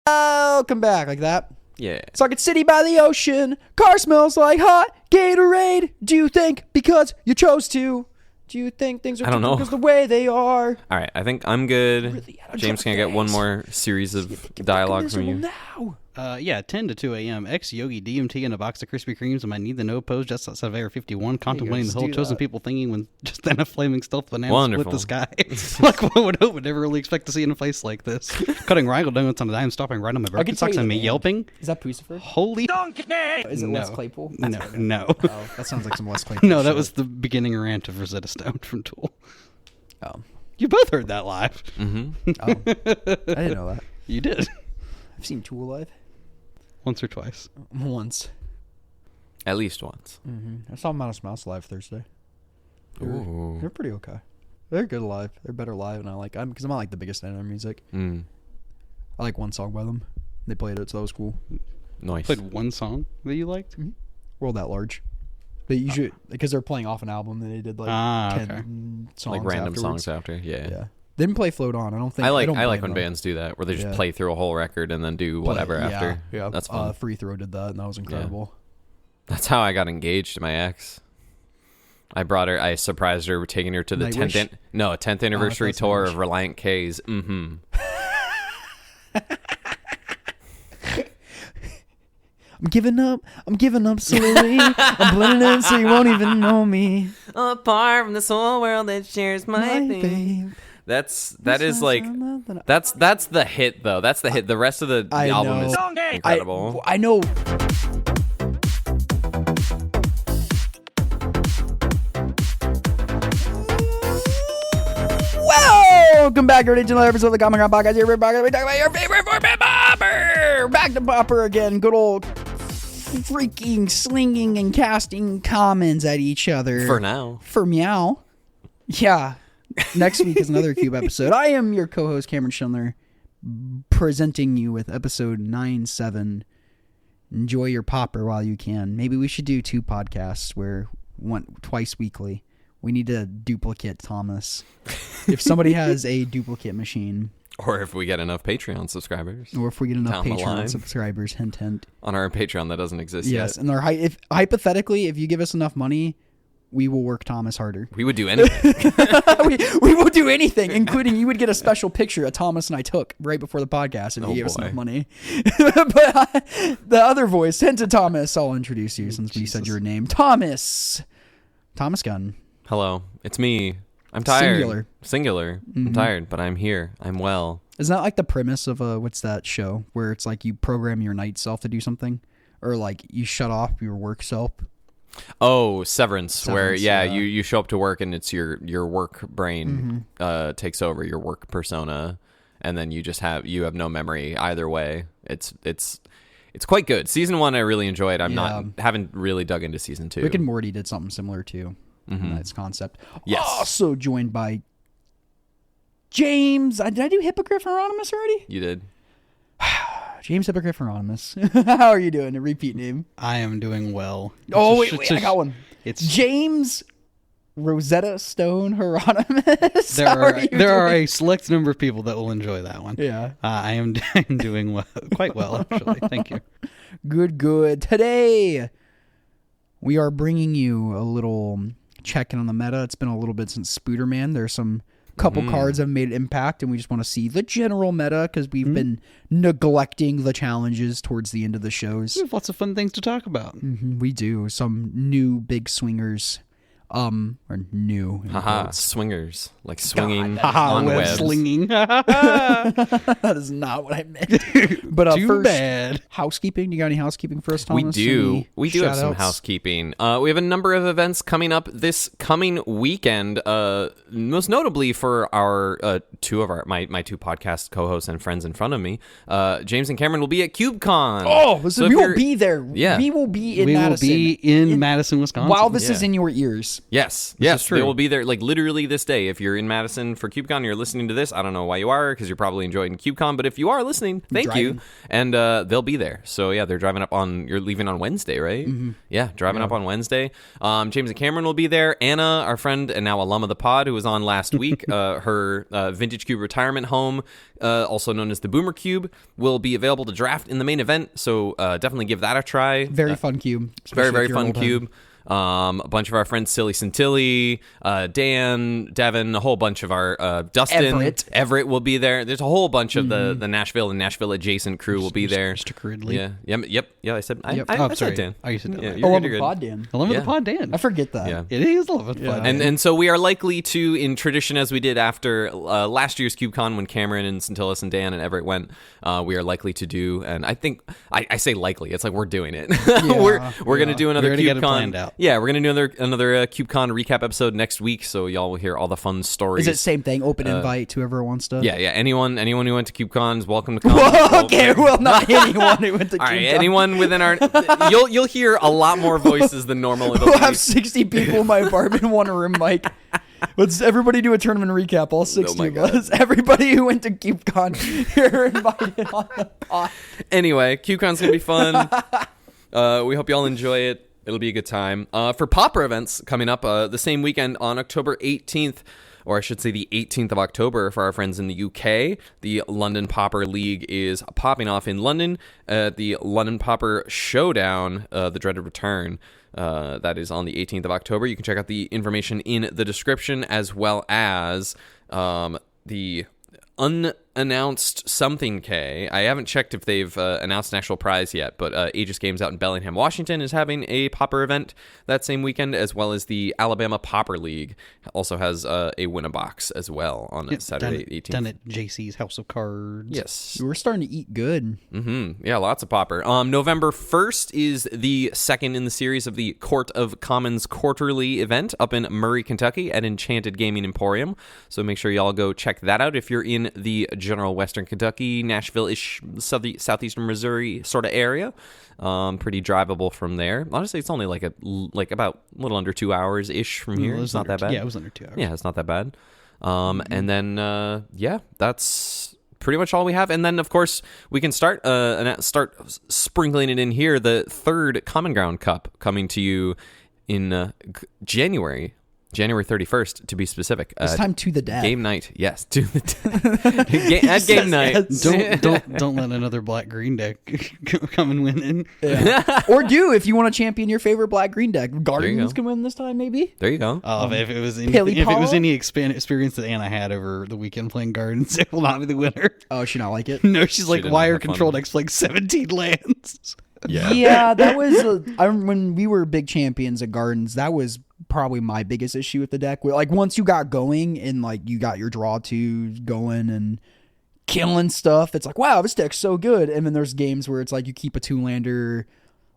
Welcome back, like that. Yeah. Socket City by the ocean. Car smells like hot Gatorade. Do you think because you chose to? Do you think things are because the way they are? All right, I think I'm good. Really, James, can I get one more series of dialogue from you? Now? 10 to 2 a.m. Ex-Yogi DMT in a box of Krispy Kremes in my Need the Know pose just outside of Area 51, contemplating the whole chosen people thinking when just then a flaming stealth banana split the sky. Like, what would never really expect to see in a place like this? Cutting Rigel donuts on a dime, stopping right on my birthday socks and me yelping. Is that Pucifer? Holy... Is it Les Claypool? No. Oh, that sounds like some Les Claypool No, that was the beginning rant of Rosetta Stone from Tool. Oh. You both heard that live. Mm-hmm. Oh. I didn't know that. You did. I've seen Tool live. Once or twice. Once. At least once. Mm-hmm. I saw Modest Mouse live Thursday. They're pretty okay. They're good live. They're better live, and because I'm not like the biggest fan of their music. Mm. I like one song by them. They played it, so that was cool. Nice. Played one song that you liked? Mm-hmm. World at Large. They usually because they're playing off an album, and they did like 10 songs, like random afterwards. songs after. Yeah. They didn't play Float On. I don't think. I like when bands do that, where they just play through a whole record and then do whatever after. Yeah, that's fun. Free Throw did that, and that was incredible. Yeah. That's how I got engaged to my ex. I surprised her, taking her to the 10th anniversary tour of Reliant K's. Mm-hmm. I'm giving up slowly. I'm blending in so you won't even know me. Apart from this whole world that shares my thing. That's the hit though. That's the hit. The rest of the album is incredible. I know. Welcome back to another episode of the Comic Con Podcast. Here we talk about your favorite Pauper. Back to Pauper again. Good old freaking slinging and casting comments at each other. For now. For meow. Yeah. Next week is another Cube episode. I am your co-host, Cameron Schindler, presenting you with episode 9-7. Enjoy your Pauper while you can. Maybe we should do 2 podcasts twice weekly. We need to duplicate Thomas. If somebody has a duplicate machine. Or if we get enough Patreon subscribers. Or if we get enough Patreon subscribers, hint, hint. On our Patreon that doesn't exist yet. Yes, and hypothetically, if you give us enough money, we will work Thomas harder. We would do anything. we will do anything, including you would get a special picture that Thomas and I took right before the podcast if you gave us enough money. But the other voice, hint to Thomas, I'll introduce you since we said your name. Thomas Gunn. Hello, it's me. I'm tired. Singular. Mm-hmm. I'm tired, but I'm here. I'm well. Isn't that like the premise of what's that show where it's like you program your night self to do something, or like you shut off your work self? Oh, Severance, where you show up to work and it's your work brain takes over your work persona, and then you have no memory either way. It's quite good. Season 1 I really enjoyed. Haven't really dug into season 2. Rick and Morty did something similar too. Mm-hmm. That's concept. Yes. Also joined by James. Did I do Hippogriff Anonymous already? You did. James Hippogriff Anonymous. How are you doing? A repeat name. I am doing well. Oh, wait, I got one. It's James Rosetta Stone Hieronymus. There are a select number of people that will enjoy that one. Yeah. I am doing well, quite well, actually. Thank you. Good. Today, we are bringing you a little check-in on the meta. It's been a little bit since SpooderMan. There's some couple cards that have made an impact, and we just want to see the general meta because we've been neglecting the challenges towards the end of the shows. We have lots of fun things to talk about. We do. Some new big swingers. Or new. Swingers. Like swinging on webs. Slinging. That is not what I meant. But Too first, bad. Housekeeping. You got any housekeeping for us, Thomas? We do. We do have some housekeeping. We have a number of events coming up this coming weekend. Most notably for our my 2 podcast co-hosts and friends in front of me. James and Cameron will be at CubeCon. Oh, so we will be there. Yeah. We will be in Madison. Madison, Wisconsin. While this is in your ears. tickets. Yes, they will be there like literally this day. If you're in Madison for KubeCon, you're listening to this. I don't know why you are, because you're probably enjoying KubeCon. But if you are listening, thank you. And they'll be there. So yeah, they're driving up you're leaving on Wednesday, right? Mm-hmm. Yeah, driving up on Wednesday. James and Cameron will be there. Anna, our friend and now alum of the pod, who was on last week, her Vintage Cube retirement home, also known as the Boomer Cube, will be available to draft in the main event. So definitely give that a try. Very fun cube. Very, very fun cube. A bunch of our friends, Silly Santilli, Dan, Devin, a whole bunch of our Dustin, Everett will be there. There's a whole bunch of the Nashville and Nashville adjacent crew will be there. Mr. Cridley. Yeah. I said. Yep. I said Dan. Oh, you said Dan. Yeah, Alum of the pod, Dan. Alum of the pod, Dan. I forget that. Yeah. It is Alum of the pod. And so we are likely to, in tradition as we did after last year's KubeCon when Cameron and Santillis and Dan and Everett went, we are likely to do, and I think I say likely. It's like we're doing it. We're gonna do another KubeCon. Planned out. Yeah, we're gonna do another KubeCon recap episode next week, so y'all will hear all the fun stories. Is it same thing? Open invite to whoever wants to? Yeah. Anyone who went to KubeCon is welcome to come. Whoa, okay, well, not anyone who went to KubeCon. All right, anyone within our... You'll hear a lot more voices than normal. We'll have 60 people in my apartment in one room, Mike. Let's everybody do a tournament recap, all 60 of us. Everybody who went to KubeCon, you're invited on the pod. Anyway, KubeCon's going to be fun. We hope y'all enjoy it. It'll be a good time. For Pauper events coming up the same weekend on October 18th, or I should say the 18th of October for our friends in the UK. The London Pauper League is popping off in London. The London Pauper Showdown, the dreaded return, that is on the 18th of October. You can check out the information in the description, as well as the unannounced something K. I haven't checked if they've announced an actual prize yet, but Aegis Games out in Bellingham, Washington is having a Pauper event that same weekend, as well as the Alabama Pauper League also has a win-a-box as well on Saturday 18th. Done at JC's House of Cards. Yes. We're starting to eat good. Mm-hmm. Yeah, lots of Pauper. November 1st is the second in the series of the Court of Commons quarterly event up in Murray, Kentucky at Enchanted Gaming Emporium. So make sure y'all go check that out if you're in the general Western Kentucky, Nashville-ish, southeastern Missouri sort of area. Pretty drivable from there. Honestly, it's only like about a little under 2 hours ish from here. It's not that bad. Yeah, it was under 2 hours. Yeah, it's not that bad. And then that's pretty much all we have. And then, of course, we can start sprinkling it in here. The third Common Ground Cup coming to you in January 31st, to be specific. This time to the death. Game night, yes. To the at game night. Don't let another black-green deck come and win in. Yeah. Or do, if you want to champion your favorite black-green deck. Gardens can win this time, maybe? There you go. If it was any experience that Anna had over the weekend playing Gardens, it will not be the winner. Oh, she not like it? No, she's like, why are control decks playing 17 lands? Yeah, that was when we were big champions at Gardens. That was probably my biggest issue with the deck. Like, once you got going and like you got your draw twos going and killing stuff, it's like, wow, this deck's so good. And then there's games where it's like you keep a 2-lander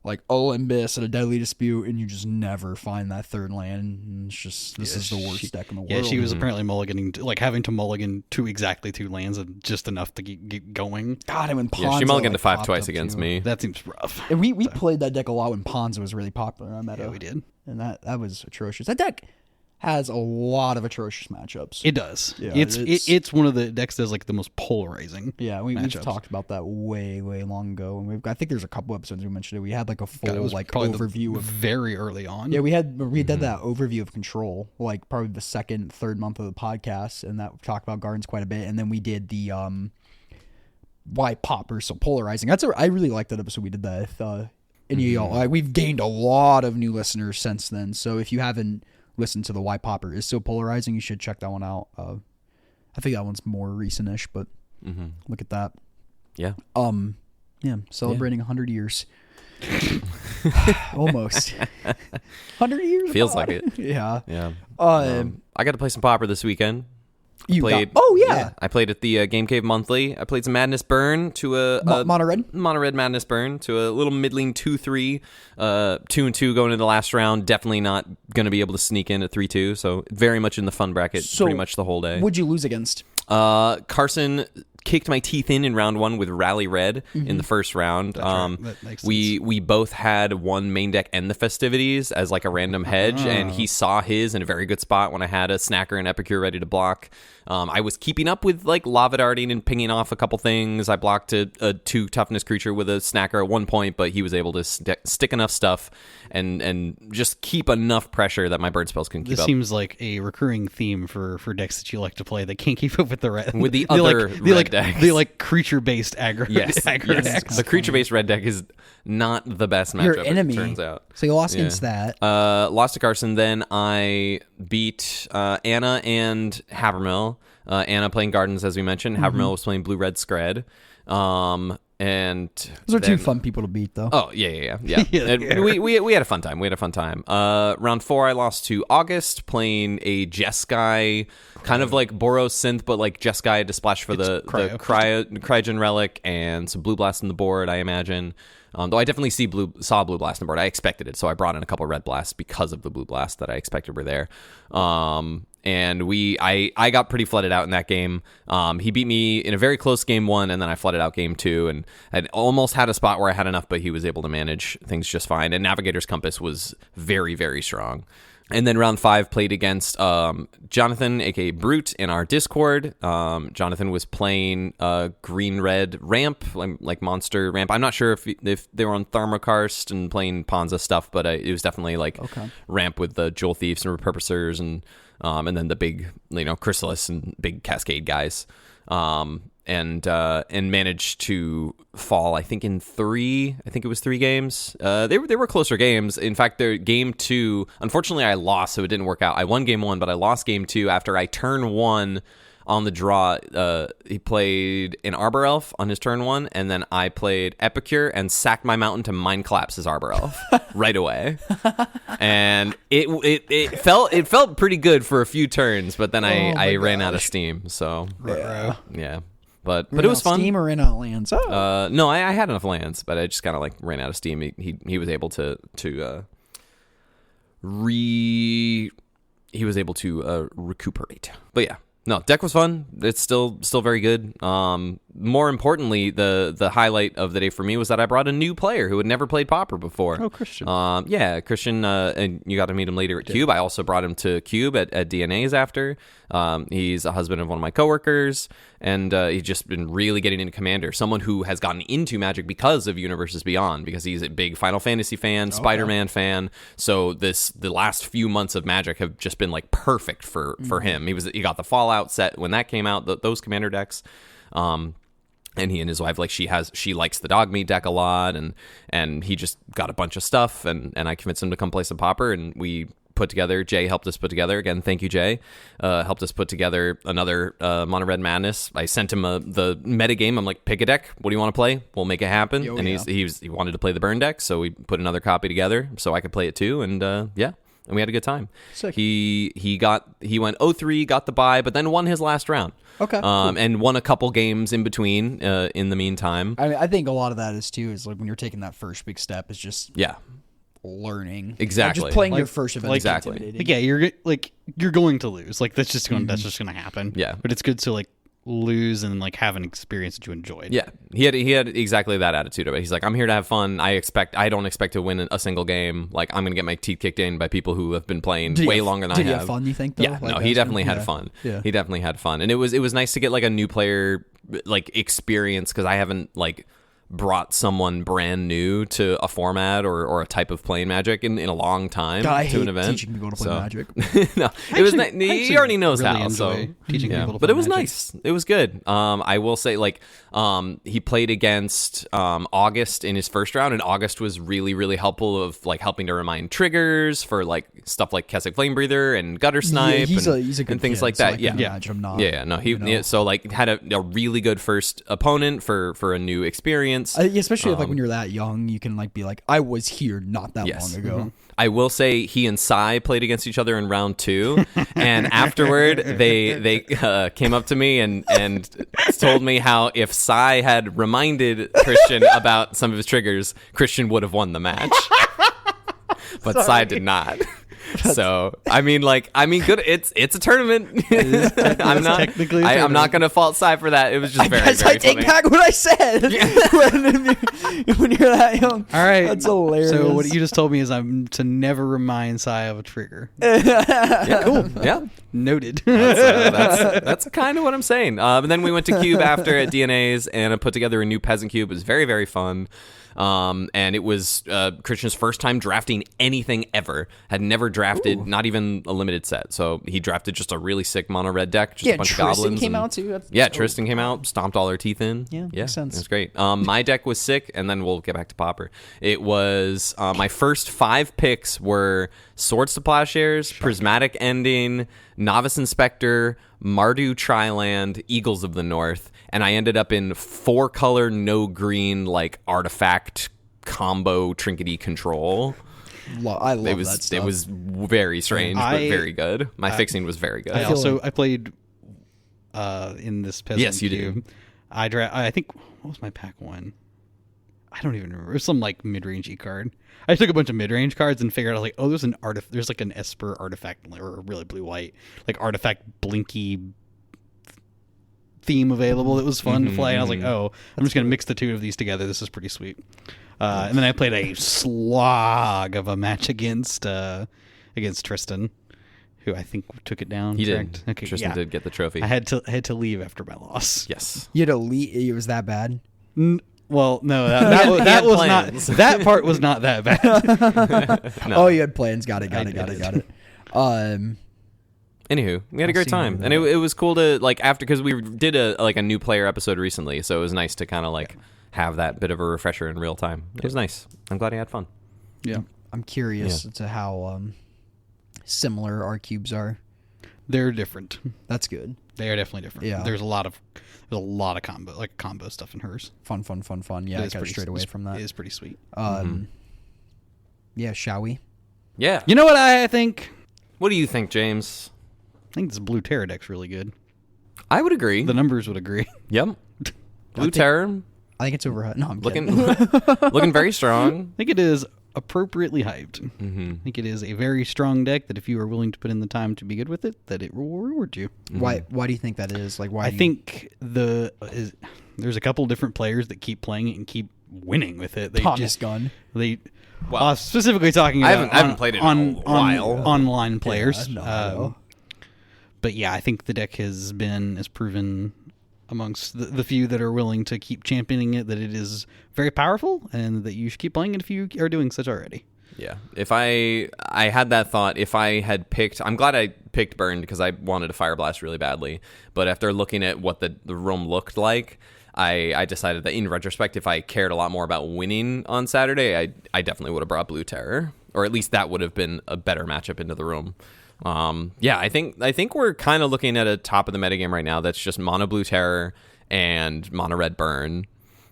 like Olympus at a Deadly Dispute, and you just never find that third land. And it's just this is the worst deck in the world. Yeah, she was apparently mulliganing, like having to mulligan exactly two lands, and just enough to get going. God, and when Ponza, she mulliganed to 5 twice against me. That seems rough. And we played that deck a lot when Ponza was really popular on Meta. Yeah, we did, and that was atrocious. That deck has a lot of atrocious matchups. It does. Yeah, it's one of the decks that's like the most polarizing. Yeah, we've talked about that way long ago, and I think there's a couple episodes we mentioned it. We had like a full overview of very early on. Yeah, we did that overview of Control, like probably the second, third month of the podcast, and that talked about Gardens quite a bit. And then we did the why Pauper's so polarizing. I really liked that episode. We did that. We've gained a lot of new listeners since then. So if you haven't listen to the why Pauper is so polarizing, you should check that one out. I think that one's more recent-ish, but look at that. Yeah. Celebrating 100 years. Almost. 100 years? Feels like it. Yeah. Yeah. I got to play some Pauper this weekend. I played at the Game Cave Monthly. I played some Madness Burn to a Mono Red Madness Burn to a little middling 2-3, 2-2 going into the last round. Definitely not going to be able to sneak in at 3-2. So very much in the fun bracket pretty much the whole day. What'd you lose against? Carson kicked my teeth in round 1 with Rally Red in the first round. That makes sense. We both had one main deck and the festivities as like a random hedge, and he saw his in a very good spot when I had a Snacker and Epicure ready to block. I was keeping up with like Lava Darting and pinging off a couple things. I blocked a 2 toughness creature with a Snacker at one point, but he was able to stick enough stuff and just keep enough pressure that my bird spells couldn't keep up. This seems like a recurring theme for decks that you like to play that can't keep up with the red. With the other red decks. The like creature-based aggro, aggro decks. The creature-based red deck is not the best matchup, Your enemy. it turns out. So you lost against that. Lost to Carson. Then I beat Anna and Havermill. Anna playing Gardens, as we mentioned. Havermill was playing Blue-Red Scred. And those are 2 fun people to beat, though. Oh, yeah. We had a fun time. Round 4, I lost to August, playing a Jeskai, kind of like Boros Synth, but like Jeskai to splash for the Cryogen Relic and some Blue Blast on the board, I imagine. Though I definitely saw Blue Blast on the board. I expected it, so I brought in a couple Red Blasts because of the Blue Blast that I expected were there. And I got pretty flooded out in that game. He beat me in a very close game 1, and then I flooded out game 2, and I almost had a spot where I had enough, but he was able to manage things just fine. And Navigator's Compass was very, very strong. And then round 5 played against Jonathan, aka Brute, in our Discord. Jonathan was playing green-red ramp, like monster ramp. I'm not sure if they were on Thermokarst and playing Ponza stuff, but it was definitely like ramp with the Jewel Thieves and Repurposers and then the big, Chrysalis and big Cascade guys. And managed to fall, I think, in 3. I think it was 3 games. They were closer games. In fact, their game 2, unfortunately, I lost, so it didn't work out. I won game 1, but I lost game 2 after I turn 1 on the draw. He played an Arbor Elf on his turn 1, and then I played Epicure and sacked my mountain to Mind Collapse his Arbor Elf right away. And it felt pretty good for a few turns, but then I ran out of steam. So yeah. But it was fun. Steam or ran out of lands? Oh. No, I had enough lands, but I just kind of like ran out of steam. He was able to recuperate. But yeah. No, deck was fun. It's still very good. More importantly, the highlight of the day for me was that I brought a new player who had never played Pauper before. Oh, Christian. Christian, and you got to meet him later at Cube. I also brought him to Cube at DNA's after. He's a husband of one of my coworkers, and he's just been really getting into Commander. Someone who has gotten into Magic because of Universes Beyond, because he's a big Final Fantasy fan, SpiderMan fan. So the last few months of Magic have just been like perfect for him. He got the Fallout set when that came out, those Commander decks. And he and his wife, like, she likes the dog meat deck a lot, and he just got a bunch of stuff, and I convinced him to come play some Pauper, and we put together, Jay helped us put together, again, thank you, Jay, helped us put together another Mono Red Madness. I sent him the metagame. I'm like, pick a deck. What do you want to play? We'll make it happen. He wanted to play the burn deck, so we put another copy together so I could play it too, and and we had a good time. Sick. He went 0-3, got the bye, but then won his last round. Okay. Cool. And won a couple games in between. In the meantime, I think a lot of that is like when you're taking that first big step is just learning. Exactly. Just playing your first event. Exactly. Yeah, you're going to lose. Like that's just going to happen. Yeah. But it's good to like lose and like have an experience that you enjoyed. Yeah, he had exactly that attitude of it. He's like, I'm here to have fun. I don't expect to win a single game. Like, I'm gonna get my teeth kicked in by people who have been playing way longer than I have. Did he have fun, you think, though? Yeah, no, he definitely had fun. Yeah. He definitely had fun. And it was nice to get like a new player like experience, because I haven't like brought someone brand new to a format or a type of playing Magic in a long time to an event. Teaching people to play Magic. No, it was he already knows really how. So teaching people to play but it was Magic. nice. It was good. I will say, like, he played against August in his first round, and August was really, really helpful of like helping to remind triggers for like stuff like Keswick Flame Breather and Gutter Snipe he's a good and things kid, like so that. I can imagine him not, So like had a really good first opponent for a new experience. Especially if like when you're that young, you can like be like, I was here not that long ago. Mm-hmm. I will say he and Sai played against each other in round 2, and afterward they came up to me and told me how if Sai had reminded Christian about some of his triggers, Christian would have won the match. But Sai did not. So I mean, good. It's a tournament. I'm not technically. I'm not going to fault Sai for that. It was just very I take funny. back what I said. when you're that young. All right, that's hilarious. So what you just told me is I'm to never remind Sai of a trigger. Yeah, cool. Yeah, noted. That's kind of what I'm saying. And then we went to Cube after at DNA's and I put together a new peasant cube. It was very, very fun. And it was Christian's first time drafting anything ever. Had never drafted, not even a limited set. So he drafted just a really sick mono red deck, just a bunch Tristan of goblins. Came out too. Tristan came out, stomped all our teeth in. Yeah, makes sense. It was great. My deck was sick, and then we'll get back to Pauper. It was my first 5 picks were Swords to Plowshares, Prismatic Ending, Novice Inspector, Mardu Triland, Eagles of the North, and I ended up in 4-color, no green, like artifact combo trinkety control. I love that stuff. It was very strange, but very good. My fixing was very good. I played in this peasant. Yes, you cube. did. I think what was my pack 1? I don't even remember. It was some like mid-range card. I took a bunch of mid-range cards and figured out like, there's like an Esper artifact or a really blue-white like artifact blinky theme available that was fun to play. And I was like, I'm just gonna mix the two of these together. This is pretty sweet. And then I played a slog of a match against Tristan, who I think took it down. He correct? did. Okay, Tristan did get the trophy. I had to leave after my loss. Yes. You had to leave. It was that bad. Well, no, that was not. That part was not that bad. No. Oh, you had plans. Got it. Anywho, we had a great time, and it was cool to like after because we did a new player episode recently, so it was nice to kind of like have that bit of a refresher in real time. It was nice. I'm glad he had fun. Yeah, I'm curious to how similar our cubes are. They're different. That's good. They are definitely different. Yeah, there's a lot of combo stuff in hers. Fun. Yeah, I got straight away from that. It is pretty sweet. Yeah, shall we? Yeah. You know what I think? What do you think, James? I think this blue Terror deck's really good. I would agree. The numbers would agree. Yep. Blue Terror. I think it's overhyped. No, I'm looking very strong. I think it is appropriately hyped. Mm-hmm. I think it is a very strong deck that if you are willing to put in the time to be good with it, that it will reward you. Mm-hmm. Why do you think that is? Like, why? I think there's a couple different players that keep playing it and keep winning with it. Thomas Gunn. Specifically talking about I haven't played it in a while. Online players. Yeah, but yeah, I think the deck has proven amongst the few that are willing to keep championing it that it is very powerful and that you should keep playing it if you are doing such already. Yeah. If I had that thought, if I had picked, I'm glad I picked Burn because I wanted to Fire Blast really badly. But after looking at what the room looked like, I decided that in retrospect, if I cared a lot more about winning on Saturday, I definitely would have brought Blue Terror, or at least that would have been a better matchup into the room. I think we're kind of looking at a top of the metagame right now that's just mono Blue Terror and mono red Burn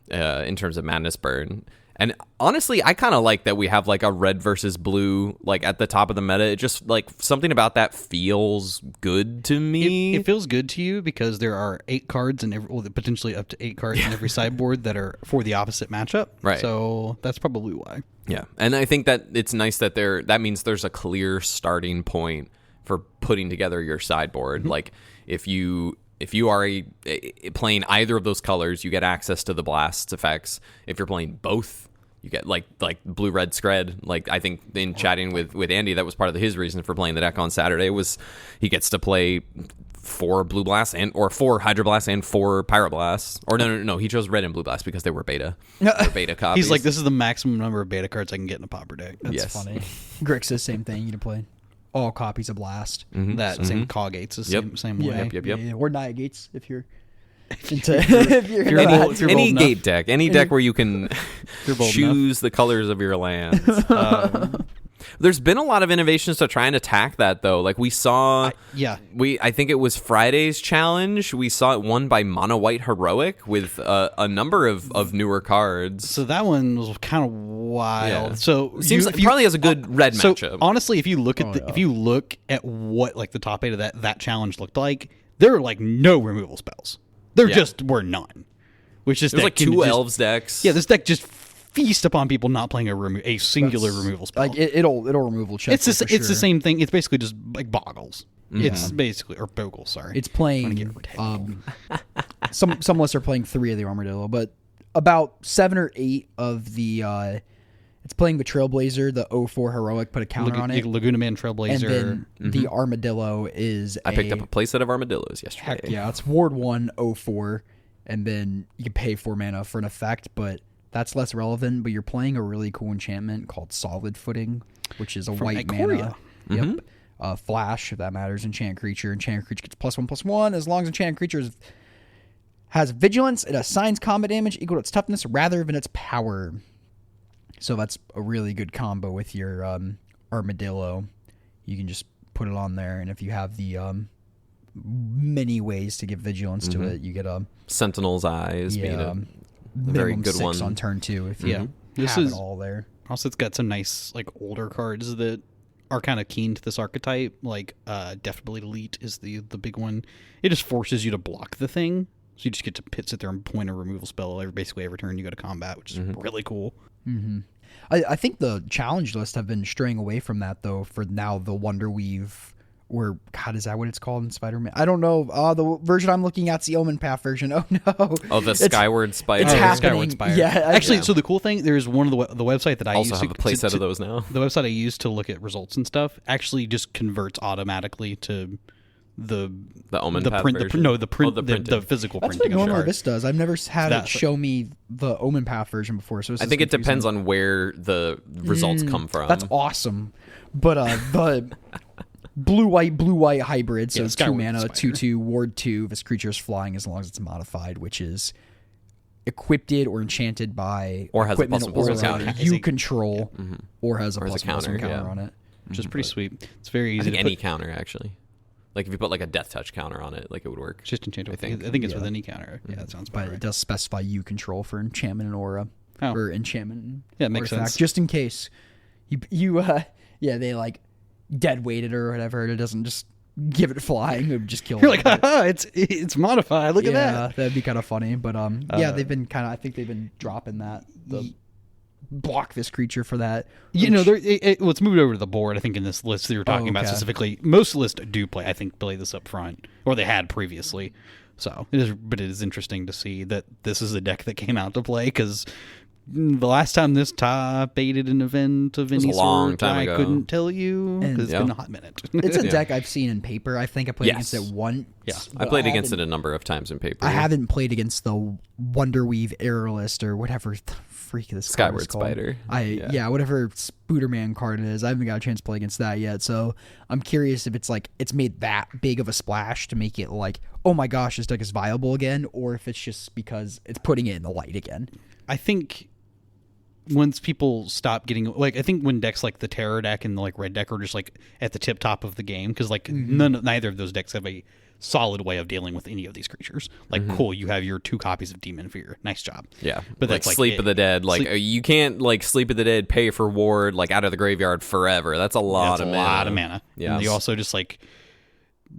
in terms of Madness Burn. And honestly, I kind of like that we have like a red versus blue like at the top of the meta. It just like something about that feels good to me. It feels good to you because there are 8 cards and potentially up to 8 cards in every sideboard that are for the opposite matchup. Right. So that's probably why. Yeah, and I think that it's nice that that means there's a clear starting point for putting together your sideboard. Mm-hmm. Like if you are playing either of those colors, you get access to the blast effects. If you're playing both, you get like blue red scred. Like I think in chatting with Andy, that was part of his reason for playing the deck on Saturday was he gets to play 4 blue blasts or 4 hydro blasts and 4 pyroblasts. Or no, he chose red and blue blasts because they were beta. Beta copies. He's like, this is the maximum number of beta cards I can get in a Pauper deck. That's funny. Grix says same thing. You to play all copies of Blast. Mm-hmm. That same Caw Gates is same way. Yep. Yeah, or Nia Gates if you're any gate deck, any deck where you can choose the colors of your lands. There's been a lot of innovations to try and attack that, though. Like we saw, I think it was Friday's challenge. We saw it won by Mono White Heroic with a number of newer cards. So that one was kind of wild. Yeah. So it seems like it probably has a good red matchup. Honestly, if you look at if you look at what like the top 8 of that challenge looked like, there were like no removal spells. There just were none. Which this deck like 2 elves decks. Yeah, this deck just feast upon people not playing a singular removal spell. Like it'll removal check. It's the same thing. It's basically just like boggles. It's basically or bogles. Sorry, it's playing. Some lists are playing 3 of the Armadillo, but about 7 or 8 of the. It's playing the Trailblazer, the 04 heroic, put a counter on it. Laguna Man Trailblazer. And then the Armadillo is. I picked up a playset of Armadillos yesterday. Heck yeah, it's Ward 1 04, and then you can pay 4 mana for an effect, but that's less relevant. But you're playing a really cool enchantment called Solid Footing, which is a From white Ikoria. mana. Yep. Flash, if that matters. Enchant creature. Enchant creature gets +1/+1 as long as enchant creature has vigilance. It assigns combat damage equal to its toughness rather than its power. So that's a really good combo with your Armadillo. You can just put it on there, and if you have the many ways to give vigilance to it, you get a Sentinel's Eyes being a very good 6 one on turn 2 if you this have is it all there. Also, it's got some nice like older cards that are kind of keen to this archetype. Like Definitely Elite is the big one. It just forces you to block the thing, so you just get to sit there and point a removal spell basically every turn you go to combat, which is really cool. I think the challenge list have been straying away from that though. For now, the Wonder Weave, or God, is that what it's called in SpiderMan? I don't know. The version I'm looking at's the Omen Path version. Oh no! Oh, the Skyward Spider. It's happening. Skyward Spider. Yeah, actually, so the cool thing, there's one of the website that I also use have a playset of those now. The website I use to look at results and stuff actually just converts automatically to the Omen the Path print version? the print the physical That's printing what of normally art. this does. I've never had it show me the Omen Path version before. So I think it depends on where the results come from. That's awesome. But the blue white hybrid, so 2 mana, 2/2, ward 2. This creature is flying as long as it's modified, which is equipped or enchanted by or has a equipment plus or counter. you control, or has a Or has plus a counter, counter on it, which is pretty sweet. It's very easy I think to any put. counter actually. Like if you put like a Death Touch counter on it, like it would work. Just enchantable. I think it's with any counter. Yeah, that sounds about but right. it does specify you control for enchantment and aura, or enchantment. And it makes artifact, sense. just in case you they like dead weighted or whatever. It doesn't just give it flying; it would just kill. You're like, it's modified. Look at that. That'd be kind of funny. But they've been I think they've been dropping that. Block this creature for that. It's moved over to the board. I think in this list that you're talking about specifically, most lists do play this up front, or they had previously. So it is interesting to see that this is a deck that came out to play, because the last time this top aided an event of any sort, I couldn't tell you because it's been a hot minute. It's a deck I've seen in paper. I think I played against it once. Yeah, I played against it a number of times in paper. I haven't played against the Wonderweave Aerialist or whatever the freak this Skyward card is called. Spider. Whatever SpooderMan card it is. I haven't got a chance to play against that yet. So I'm curious if it's like it's made that big of a splash to make it like, oh my gosh, this deck is viable again, or if it's just because it's putting it in the light again. I think once people stop getting I think when decks like the Terror deck and the like Red deck are just like at the tip top of the game, because like neither of those decks have a solid way of dealing with any of these creatures. Like cool, you have your 2 copies of Demon Fear, nice job. Yeah, but like that's Sleep of the Dead. Like you can't like Sleep of the Dead pay for ward like out of the graveyard forever. That's a lot of mana. Yeah, and you also just like.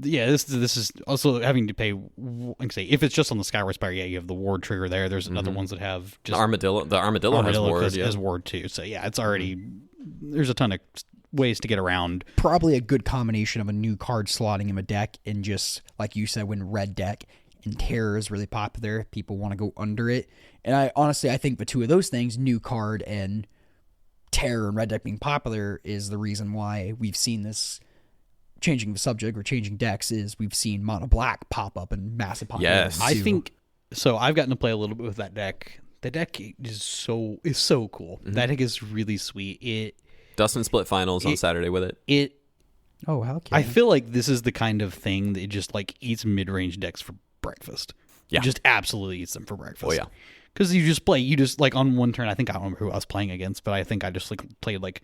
Yeah, this is also having to pay. Like say, if it's just on the Skyward Spire, you have the ward trigger there. There's other ones that have just the Armadillo has ward. Has ward too. So yeah, it's already there's a ton of ways to get around. Probably a good combination of a new card slotting in a deck, and just like you said, when Red deck and Terror is really popular, people want to go under it. And I think the two of those things, new card and Terror and Red deck being popular, is the reason why we've seen this. Changing the subject or changing decks is we've seen Mono Black pop up in massive popularity. Yes, I think so. I've gotten to play a little bit with that deck. The deck is so cool. That deck is really sweet. Dust and Split finals on Saturday with it. Oh hell! I feel like this is the kind of thing that just like eats mid-range decks for breakfast. Yeah, it just absolutely eats them for breakfast. Oh yeah, because you just like on one turn. I think I don't remember who I was playing against, but I think I just like played like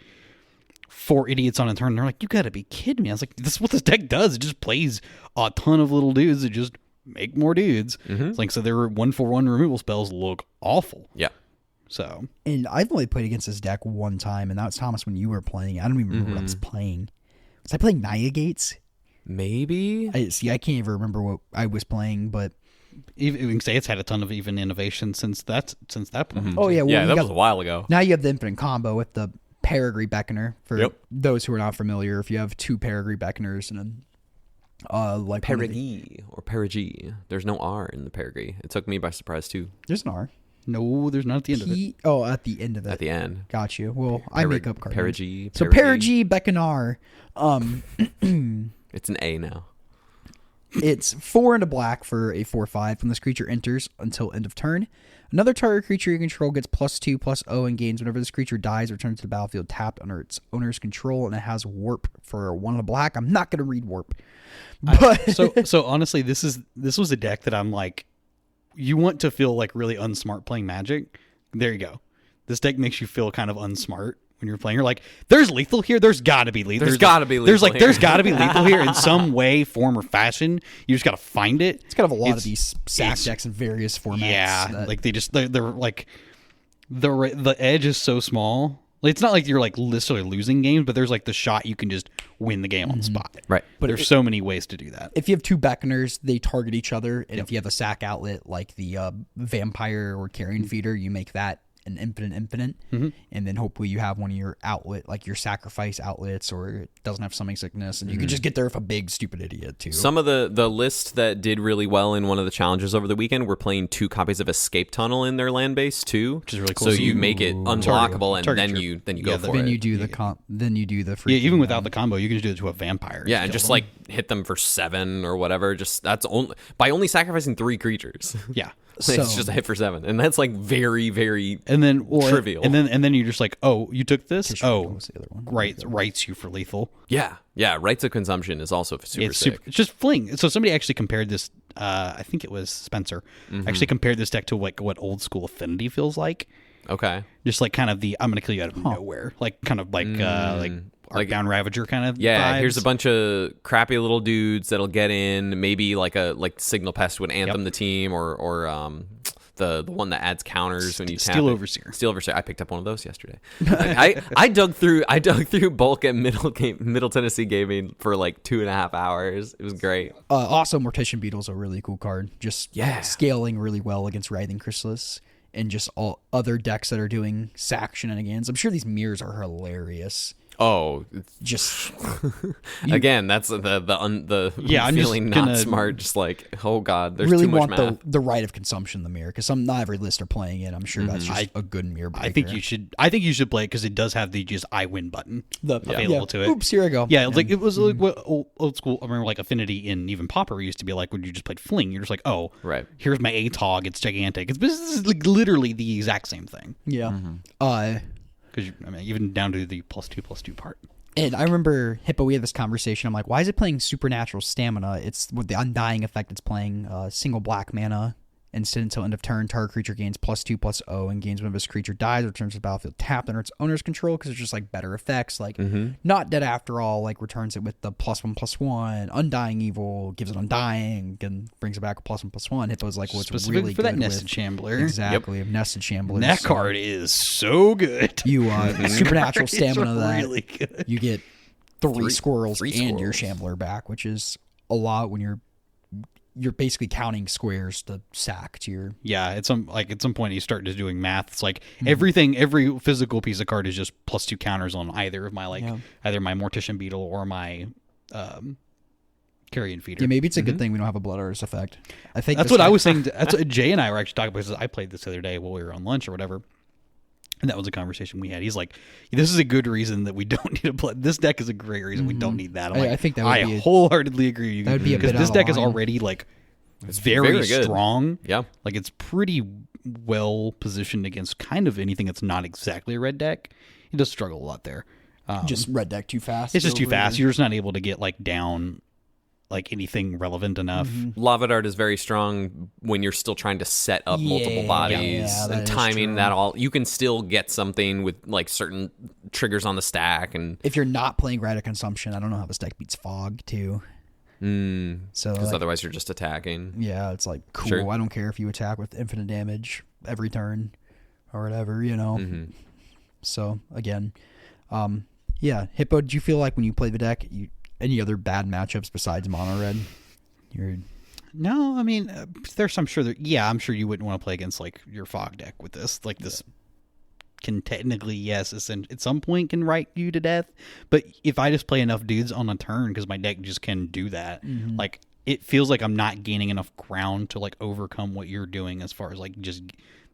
4 idiots on a turn. And they're like, you gotta be kidding me. I was like, this is what this deck does. It just plays a ton of little dudes that just make more dudes. It's like, so their 1/1 removal spells look awful. Yeah. So, and I've only played against this deck one time, and that was Thomas when you were playing. I don't even remember what I was playing. Was I playing Naya Gates? Maybe. I can't even remember what I was playing, but even we can say it's had a ton of even innovation since that point. Oh yeah, well, that was a while ago. Now you have the infinite combo with the Perigee Beckoner. For those who are not familiar, if you have 2 Perigee Beckoners and then like Perigee or Perigee. There's no R in the Perigee. It took me by surprise too. There's an R. No, there's not at the end of it. Oh, at the end of it. At the end. Got you. Well, I make up cards. Perigee. So Perigee Beckoner. It's an A now. It's 4 and a black for a 4/5. When this creature enters until end of turn, another target creature you control gets +2/+0 and gains whenever this creature dies or returns to the battlefield tapped under its owner's control, and it has warp for 1 and a black. I'm not going to read warp. But so honestly, this was a deck that I'm like, you want to feel like really unsmart playing Magic. There you go. This deck makes you feel kind of unsmart when you're playing. You're like, there's lethal here. There's got to be lethal. There's got to be lethal. There's got to be lethal here in some way, form, or fashion. You just got to find it. It's kind of a lot of these sack decks in various formats. Yeah, like they're like the edge is so small. Like, it's not like you're like literally losing games, but there's like the shot you can just win the game on the spot. Right. But there's so many ways to do that. If you have 2 Beckoners, they target each other, and if you have a sack outlet like the Vampire or Carrion Feeder, you make that an infinite, and then hopefully you have one of your outlet, like your sacrifice outlets, or it doesn't have summoning sickness, and you could just get there with a big stupid idiot too. Some of the list that did really well in one of the challenges over the weekend were playing 2 copies of Escape Tunnel in their land base too, which is really cool. So you make it unblockable, and then you go for it. Then you do the free. Yeah, even without the combo, you can just do it to a vampire. Yeah, and just like hit them for 7 or whatever. Just that's only sacrificing 3 creatures. Yeah. So, it's just a hit for 7, and that's like very, very trivial. And then you're just like, oh, you took this. Writes you for lethal. Yeah. Rights of consumption is also super sick. It's just fling. So somebody actually compared this. I think it was Spencer. Actually compared this deck to like what old school Affinity feels like. Okay. Just like kind of the I'm going to kill you out of nowhere, like kind of like Arcbound Ravager kind of. Yeah, vibes. here's a bunch of crappy little dudes that'll get in. Maybe like Signal Pest would anthem the team, or the one that adds counters when you tap Steel it. Overseer. Steel Overseer. I picked up one of those yesterday. I dug through bulk at Middle Tennessee Gaming for like 2.5 hours. It was great. Also, Mortician Beetle's a really cool card. Just scaling really well against Writhing Chrysalis and just all other decks that are doing sack shenanigans. I'm sure these mirrors are hilarious. Oh, just again, that's the feeling not smart. Just like, oh god, there's really too much want the right of consumption in the mirror, because not every list are playing it. I'm sure that's just a good mirror breaker. I think you should play it because it does have the just I win button available to it. Oops, here I go. Yeah, like it was like what old school. I remember like Affinity and even Pauper used to be like when you just played Fling. You're just like, oh, right. Here's my ATOG. It's gigantic. This is like literally the exact same thing. Yeah. Because even down to the +2/+2 part. And I remember Hippo, we had this conversation. I'm like, why is it playing Supernatural Stamina? It's with the Undying effect. It's playing single black mana. Instead, until end of turn, target creature gains +2/+0 and gains whenever this creature dies or returns to the battlefield tapped under its owner's control, because it's just like better effects. Like Not Dead After All, like returns it with the +1/+1. Undying Evil gives it Undying and brings it back with +1/+1. Hippo's like, what's really for good that Nested Shambler. Exactly, Nested Shambler. That card is so good. You Supernatural Stamina that really good. You get three squirrels and your Shambler back, which is a lot when you're basically counting squares to sack to your... Yeah, at some point you start just doing math. It's like every physical piece of card is just +2 counters on either of my either my Mortician Beetle or my Carrion Feeder. Yeah, maybe it's a good thing we don't have a Blood Artist effect. I think that's what I was saying. That's what Jay and I were actually talking about. Because I played this the other day while we were on lunch or whatever. And that was a conversation we had. He's like, this is a good reason that we don't need to play. This deck is a great reason we don't need that. I'm like, I think that would I wholeheartedly agree with you. That would be a bit because this deck is line. already like very strong. Yeah. Like it's pretty well positioned against kind of anything that's not exactly a red deck. It does struggle a lot there. Just red deck too fast. It's just too fast. You're just not able to get like down like anything relevant enough. Lava Dart is very strong when you're still trying to set up multiple bodies and timing that all. You can still get something with like certain triggers on the stack, and if you're not playing Right of Consumption, I don't know how this deck beats Fog too. So because otherwise you're just attacking. Yeah, it's like cool. Sure. I don't care if you attack with infinite damage every turn or whatever, you know. So again, Hippo, did you feel like when you played the deck, any other bad matchups besides mono red? No, I mean, I'm sure you wouldn't want to play against like your fog deck with this. Like this can technically, yes, at some point can write you to death. But if I just play enough dudes on a turn, because my deck just can do that, like it feels like I'm not gaining enough ground to like overcome what you're doing as far as like just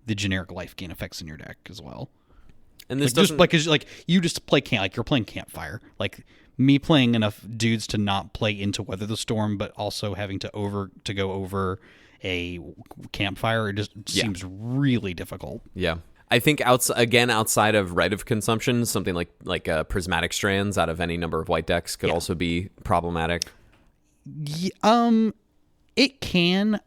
the generic life gain effects in your deck as well. And this doesn't you just play you're playing Campfire. Like me playing enough dudes to not play into Weather the Storm, but also having to go over a Campfire, it just seems really difficult. Yeah. I think outside of Rite of Consumption, something like Prismatic Strands out of any number of white decks could also be problematic. It can.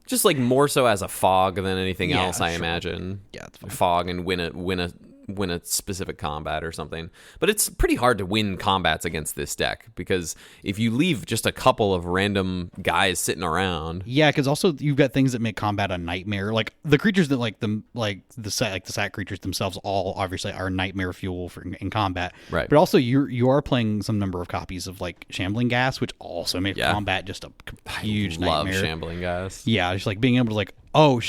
Just like more so as a fog than anything else, I sure. imagine. Yeah, it's fine. Fog and win a specific combat or something. But it's pretty hard to win combats against this deck, because if you leave just a couple of random guys sitting around, because also you've got things that make combat a nightmare. Like the creatures that the sat creatures themselves all obviously are nightmare fuel in combat. Right. But also you are playing some number of copies of like Shambling Gas, which also make combat just a huge nightmare. Love Shambling Gas. Yeah, just like being able to like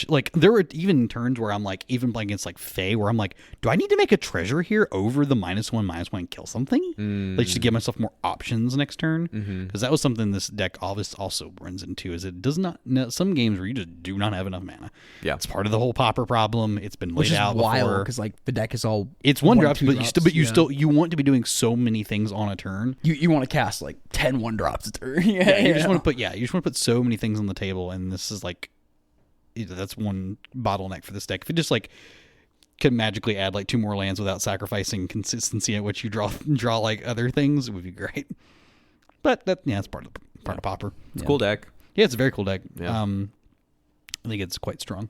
like there were even turns where I'm like, even playing against like Fae, where I'm like, do I need to make a treasure here over the -1/-1 and kill something? Like just to give myself more options next turn? Because that was something this deck also runs into, is it does not, some games where you just do not have enough mana. Yeah. It's part of the whole Pauper problem. It's been laid out before. Wild, because like the deck is all it's one drops, but you want to be doing so many things on a turn. You want to cast like 10 1-drops a turn. You just want to put so many things on the table, and this is like, that's one bottleneck for this deck. If it just like could magically add like 2 more lands without sacrificing consistency at which you draw like other things, it would be great. But it's part of Pauper. It's a cool deck. Yeah, it's a very cool deck. Yeah. I think it's quite strong.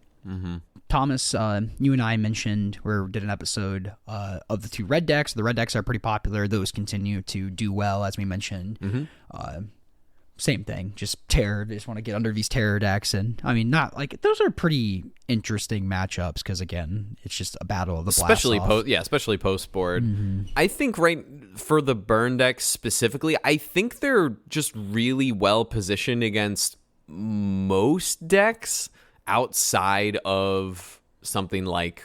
Thomas, you and I mentioned, or did an episode of the 2 red decks. The red decks are pretty popular. Those continue to do well, as we mentioned. Same thing, just terror. They just want to get under these terror decks, and I mean, not like those are pretty interesting matchups, because again, it's just a battle of the especially post board. I think right for the burn decks specifically, I think they're just really well positioned against most decks outside of something like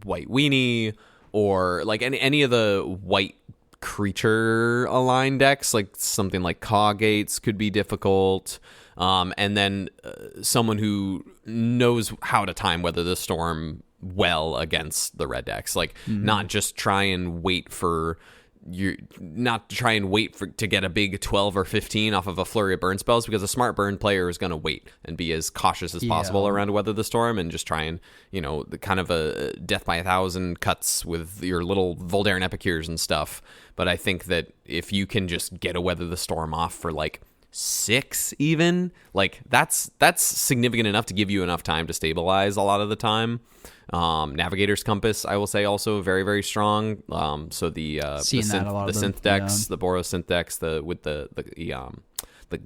White Weenie or like any of the white creature aligned decks, like something like Cawgates could be difficult, and then someone who knows how to time Weather the Storm well against the red decks, like not just try and wait for to get a big 12 or 15 off of a flurry of burn spells, because a smart burn player is going to wait and be as cautious as possible around Weather the Storm, and just try and, the kind of a death by 1,000 cuts with your little Voldaren Epicures and stuff. But I think that if you can just get a Weather the Storm off for like 6 even, like that's significant enough to give you enough time to stabilize a lot of the time. Navigator's Compass, I will say, also very, very strong. So the synth decks, the Boros synth decks, with the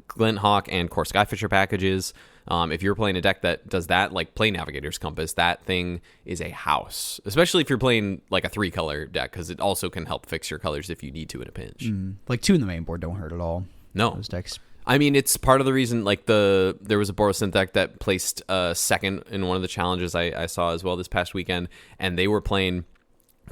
Glinthawk and Core Skyfisher packages. If you're playing a deck that does that, like play Navigator's Compass, that thing is a house. Especially if you're playing like a 3-color deck, because it also can help fix your colors if you need to in a pinch. Like 2 in the main board don't hurt at all. No, those decks. I mean, it's part of the reason, like, there was a Boros synth deck that placed second in one of the challenges I saw as well this past weekend, and they were playing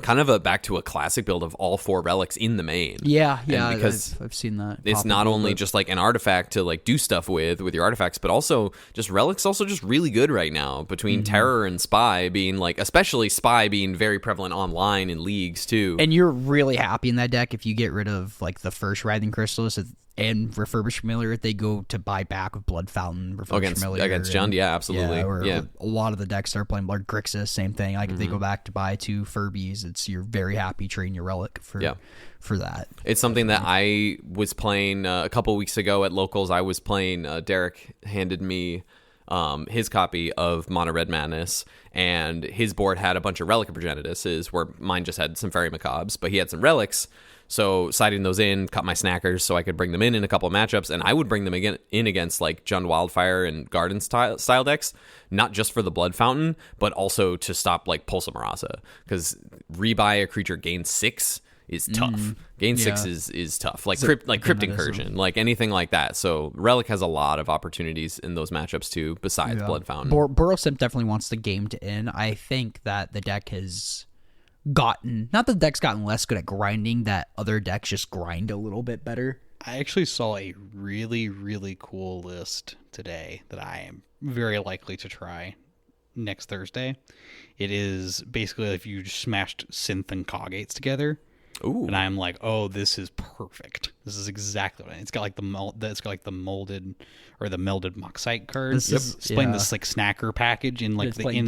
kind of back to a classic build of all 4 relics in the main. Yeah, because I've seen that. It's not only just like an artifact to like do stuff with your artifacts, but also just relics also just really good right now, between Terror and Spy being like, especially Spy being very prevalent online in leagues too. And you're really happy in that deck if you get rid of like the first Writhing Chrysalis and Refurbished Familiar. They go to buy back with Blood Fountain, Refurbished Familiar against Jund. Yeah, absolutely. A lot of the decks start playing Blood Grixis, same thing. Like if they go back to buy 2 Furbies, you're very happy trading your relic for that. It's something that I was playing a couple weeks ago at locals. I was playing. Derek handed me his copy of Mono Red Madness, and his board had a bunch of Relic of Progenituses, where mine just had some Fairy Macabres, but he had some relics. So siding those in, cut my snackers so I could bring them in a couple of matchups, and I would bring them in against like Jund Wildfire and Garden style decks, not just for the Blood Fountain, but also to stop like Pulsa Marasa, because rebuy a creature gains 6 is tough. Gain 6 is tough. Like Crypt Incursion, like anything like that. So Relic has a lot of opportunities in those matchups too, besides Blood Fountain. Burrow Simp definitely wants the game to end. I think that the deck has gotten, not that the deck's gotten less good at grinding, that other decks just grind a little bit better. I actually saw a really, really cool list today that I am very likely to try next Thursday. It is basically if you smashed Synth and Coggates together. Ooh. And I'm like, oh, this is perfect. This is exactly what it's got. Like the molded or the melded Moxite cards. It's playing this like snacker package in like it's playing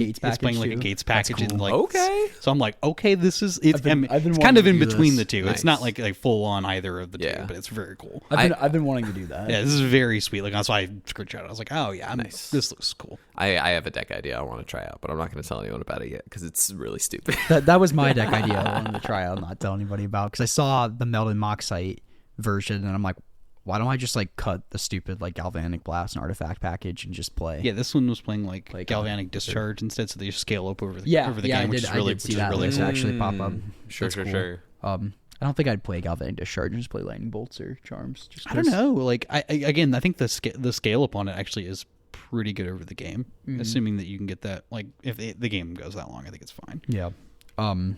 like a Gates package in like So I'm like, okay, this is it's kind of in between the two. Nice. It's not like full on either of the two, but it's very cool. I've been wanting to do that. Yeah, this is very sweet. Like that's why I screenshot it. I was like, oh yeah, nice. This looks cool. I have a deck idea I want to try out, but I'm not going to tell anyone about it yet because it's really stupid. That was my deck idea I wanted to try out, not tell anybody about, because I saw the Melded Moxite version and I'm like, why don't I just like cut the stupid like Galvanic Blast and Artifact package and just play? Yeah, this one was playing like Galvanic Discharge instead, so they just scale up over the game, which is really cool. Actually pop up. Sure. I don't think I'd play Galvanic Discharge and just play Lightning Bolts or Charms. I don't know. Like I think the scale up on it actually is pretty good over the game, assuming that you can get that. Like if the game goes that long, I think it's fine. Yeah. I don't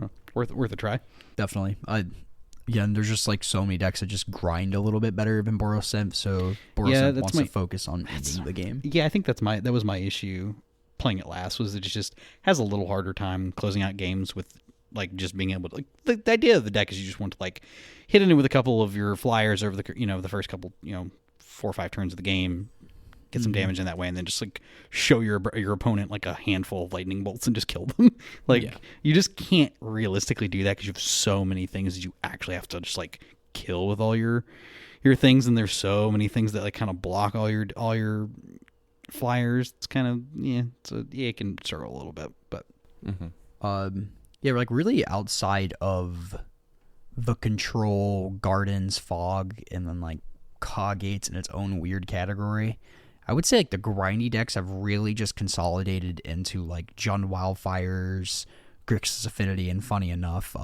know. Worth a try. Definitely. Again, there's just like so many decks that just grind a little bit better than Boros Simp, so Boros Simp wants to focus on ending the game. Yeah, I think that was my issue playing it last, was that it just has a little harder time closing out games with like just being able to like the idea of the deck is you just want to like hit it in with a couple of your flyers over the first couple 4 or 5 turns of the game, get some damage in that way, and then just like show your opponent like a handful of lightning bolts and just kill them. You just can't realistically do that because you have so many things that you actually have to just like kill with all your things, and there's so many things that like kind of block all your flyers. It's kind of it can struggle a little bit, but like really outside of the Control, Gardens, Fog, and then like Coggates in its own weird category, I would say like the grindy decks have really just consolidated into like Jund Wildfires, Grixis Affinity, and funny enough,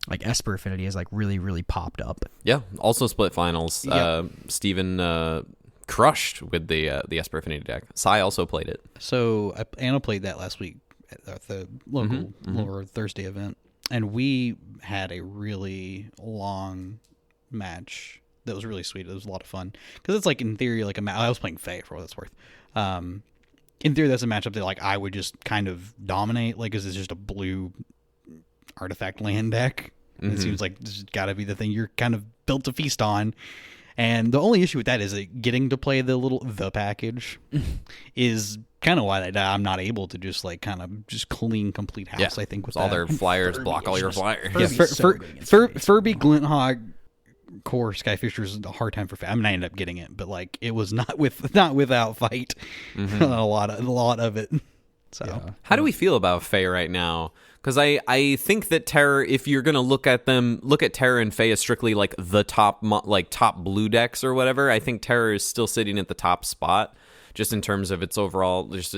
like Esper Affinity has like really, really popped up. Yeah, also split finals. Yep. Steven crushed with the Esper Affinity deck. Sai also played it. So Anna played that last week at the local Lower Thursday event, and we had a really long match. That was really sweet. It was a lot of fun because it's like in theory like I was playing Fae for what it's worth. In theory, that's a matchup that like I would just kind of dominate. Like, is it's just a blue artifact land deck. It seems like this has got to be the thing you're kind of built to feast on. And the only issue with that is that getting to play the package is kind of why I'm not able to just like kind of just clean complete house. Yeah, I think with all their flyers block all your flyers. Furby Glinthog Core Skyfisher is a hard time for Fae. I mean, I ended up getting it, but like it was not without fight. a lot of it. So how do we feel about Fae right now? Because I think that Terror, if you're gonna look at Terror and Fae as strictly like the top blue decks or whatever, I think Terror is still sitting at the top spot just in terms of its overall. Just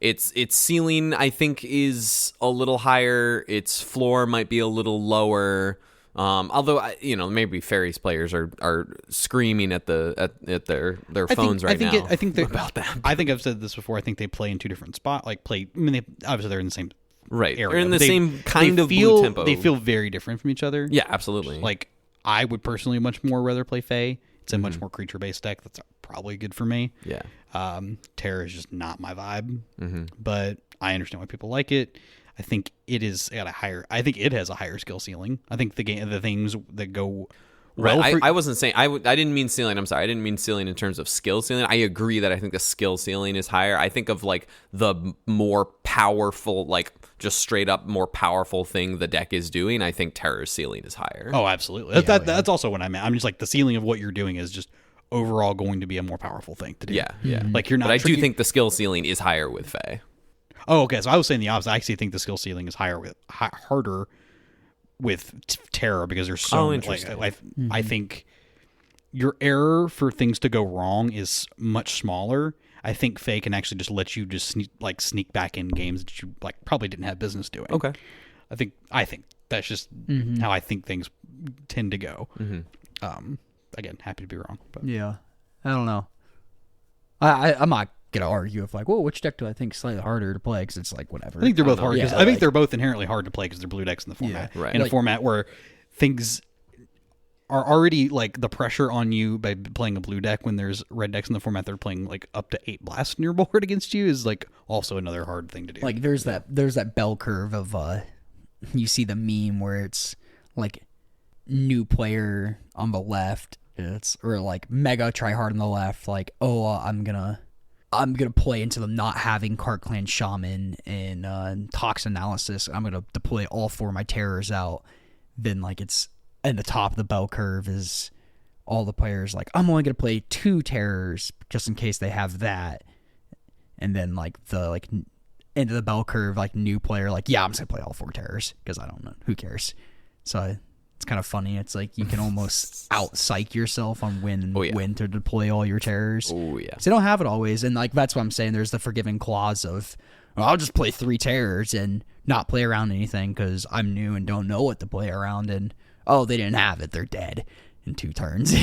its ceiling I think is a little higher. Its floor might be a little lower. Although maybe Fairies players are screaming at their phones right now. I think about that. I think I've said this before. I think they play in two different spots. Obviously they're in the same area. They're in the same kind of blue tempo. They feel very different from each other. Yeah, absolutely. Like I would personally much more rather play Fae. It's a much more creature based deck. That's probably good for me. Yeah. Terror is just not my vibe. But I understand why people like it. I think it has a higher skill ceiling. I think the things that go well. Right. I wasn't saying I didn't mean ceiling. I'm sorry. I didn't mean ceiling in terms of skill ceiling. I agree that I think the skill ceiling is higher. I think of like the more powerful, like just straight up more powerful thing the deck is doing. I think Terror's ceiling is higher. Oh, absolutely. That's also what I meant. I'm just like the ceiling of what you're doing is just overall going to be a more powerful thing to do. Yeah. Like you're not. But I do think the skill ceiling is higher with Fae. Oh, okay. So I was saying the opposite. I actually think the skill ceiling is harder with Terror because there's so interesting. I think your error for things to go wrong is much smaller. I think Fae can actually just let you just sneak back in games that you like probably didn't have business doing. Okay. I think that's just how I think things tend to go. Again, happy to be wrong. But. Yeah, I don't know. I'm not gonna argue if like, well, which deck do I think is slightly harder to play? Because it's like whatever. I think they're both hard. Because I think they're both inherently hard to play because they're blue decks in the format. Yeah, right. In a format where things are already like the pressure on you by playing a blue deck when there's red decks in the format they're playing like up to 8 blasts in your board against you is like also another hard thing to do. Like there's that bell curve of you see the meme where it's like new player on the left, or like mega try hard on the left, like I'm gonna play into them not having Cart Clan Shaman and Tox Analysis. I'm gonna deploy all 4 of my terrors out. Then like it's and the top of the bell curve is all the players like, I'm only going to play 2 terrors just in case they have that. And then like the like end of the bell curve, like new player, like, yeah, I'm just going to play all 4 terrors because I don't know. Who cares? So it's kind of funny. It's like you can almost out-psych yourself on when to deploy all your terrors. Oh, yeah. So they don't have it always. And like that's what I'm saying. There's the forgiving clause of, well, I'll just play 3 terrors and not play around anything because I'm new and don't know what to play around. And oh, they didn't have it, they're dead in 2 turns,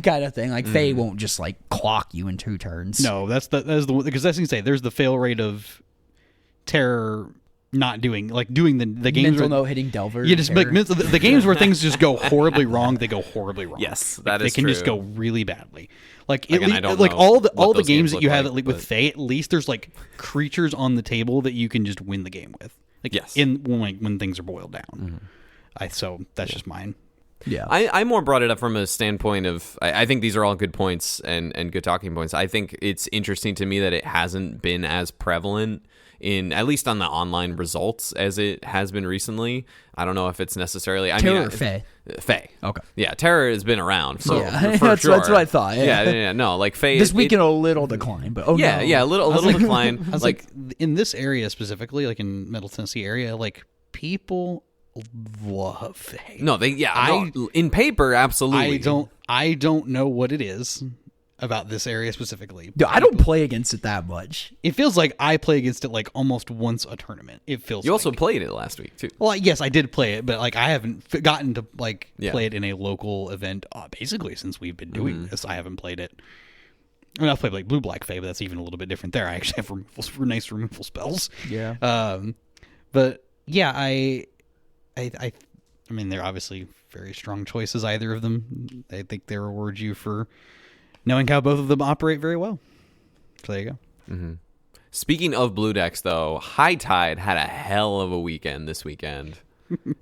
kind of thing. Like Faye won't just like clock you in 2 turns. No, that's the because that's what you say. There's the fail rate of terror not doing the games mental note hitting Delver. Yeah, just like the games where things just go horribly wrong. They go horribly wrong. Yes, that they is can true. just go really badly. Like Again, I don't like know all the those games that you have like, with Faye, at least there's like creatures on the table that you can just win the game with. Like yes, when things are boiled down. So that's just mine. Yeah, I more brought it up from a standpoint of I think these are all good points and good talking points. I think it's interesting to me that it hasn't been as prevalent in at least on the online results as it has been recently. I don't know if it's necessarily Terror or Faye? Faye. Okay. Yeah, Terror has been around for that's sure. That's what I thought. Yeah, no, like Faye this weekend a little decline, but a little decline. I was like in this area specifically, like in Middle Tennessee area, like people love Faye. No, in paper, absolutely. I don't know what it is about this area specifically. Dude, I don't play against it that much. It feels like I play against it like almost once a tournament. It feels. You also played it last week too. Well, yes, I did play it, but like I haven't gotten to like play it in a local event. Basically, since we've been doing this, I haven't played it. I mean, I've played like Blue Black Faye, but that's even a little bit different. There, I actually have nice removal spells. Yeah. But yeah, I mean, they're obviously very strong choices, either of them. I think they reward you for knowing how both of them operate very well. So there you go. Speaking of blue decks, though, High Tide had a hell of a weekend this weekend.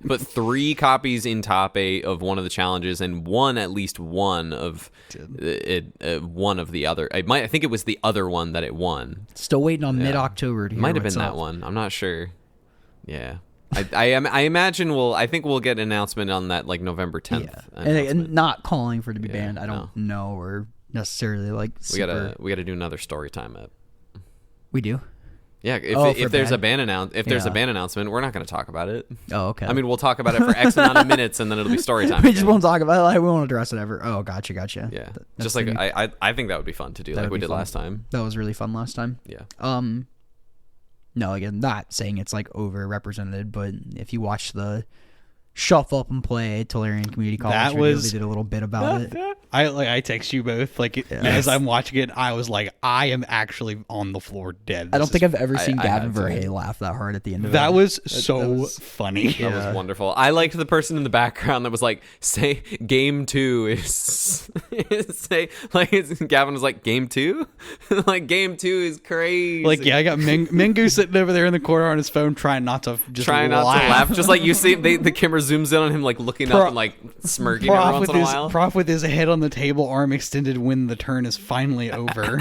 But 3 copies in top 8 of one of the challenges, and at least one of one of the other. I think it was the other one that it won. Still waiting on mid-October to hear might have been what's that up. one. I'm not sure. Yeah. I imagine I think we'll get an announcement on that like November 10th. Yeah. And not calling for it to be banned. I don't know or necessarily like super... we gotta do another story time up. We do. Yeah, if there's a ban announcement, we're not going to talk about it. Oh, okay. I mean, we'll talk about it for X amount of minutes, and then it'll be story time. We just won't talk about it. Like, we won't address it ever. Oh, gotcha. Yeah, just like I think that would be fun to do, like we did last time. That was really fun last time. Yeah. No, again, not saying it's like overrepresented, but if you watch the Shuffle Up and Play Tolarian Community College video, they did a little bit about it. I text you both as I'm watching it. I was like, I am actually on the floor dead. I don't think I've ever seen Gavin Verhey laugh that hard at the end of it. That was so funny. That was wonderful. I liked the person in the background that was like, "Say game 2 is say like Gavin was like game 2, like game 2 is crazy." Like I got Mengu sitting over there in the corner on his phone, trying not to laugh. Just like you see, the camera zooms in on him, like looking up and like smirking every once in a while. Prof with his head on the table, arm extended when the turn is finally over.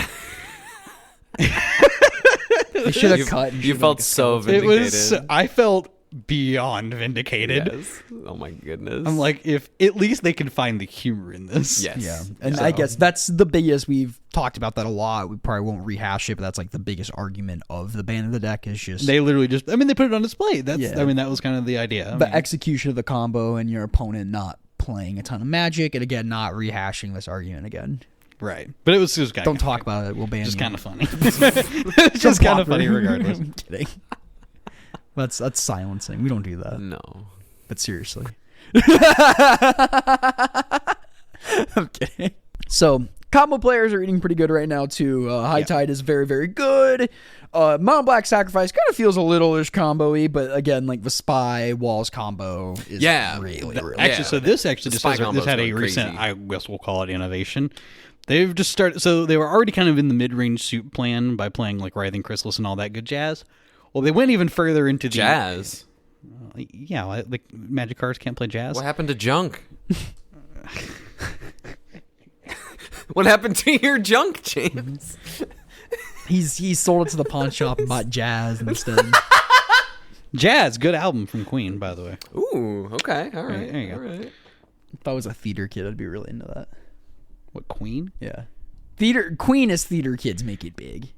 You should have cut. You felt so vindicated. I felt beyond vindicated. Yes. Oh my goodness. I'm like, if at least they can find the humor in this. Yes. Yeah. And I guess that's the biggest, we've talked about that a lot. We probably won't rehash it, but that's like the biggest argument of the ban of the deck is just they literally just they put it on display. I mean that was kind of the idea. Execution of the combo and your opponent not playing a ton of Magic, and again not rehashing this argument again. Right. But it was just kind of talk about it, we'll ban just you. kind of funny. It's just kind of funny regardless. I'm kidding. That's silencing. We don't do that. No. But seriously. I'm kidding. So, combo players are eating pretty good right now, too. High Tide is very, very good. Mono Black Sacrifice kind of feels a little-ish combo-y, but again, like the Spy Walls combo is really. Actually, so this actually just had a recent, I guess we'll call it innovation. They've just started, so they were already kind of in the mid-range suit plan by playing like Writhing Chrysalis and all that good jazz. Well, they went even further into the... Jazz? Yeah, like Magic cards can't play jazz. What happened to junk? What happened to your junk, James? He sold it to the pawn shop and bought Jazz instead. Jazz, good album from Queen, by the way. Ooh, okay, all right. There you go. All right. If I was a theater kid, I'd be really into that. What, Queen? Yeah. Queen as theater kids make it big.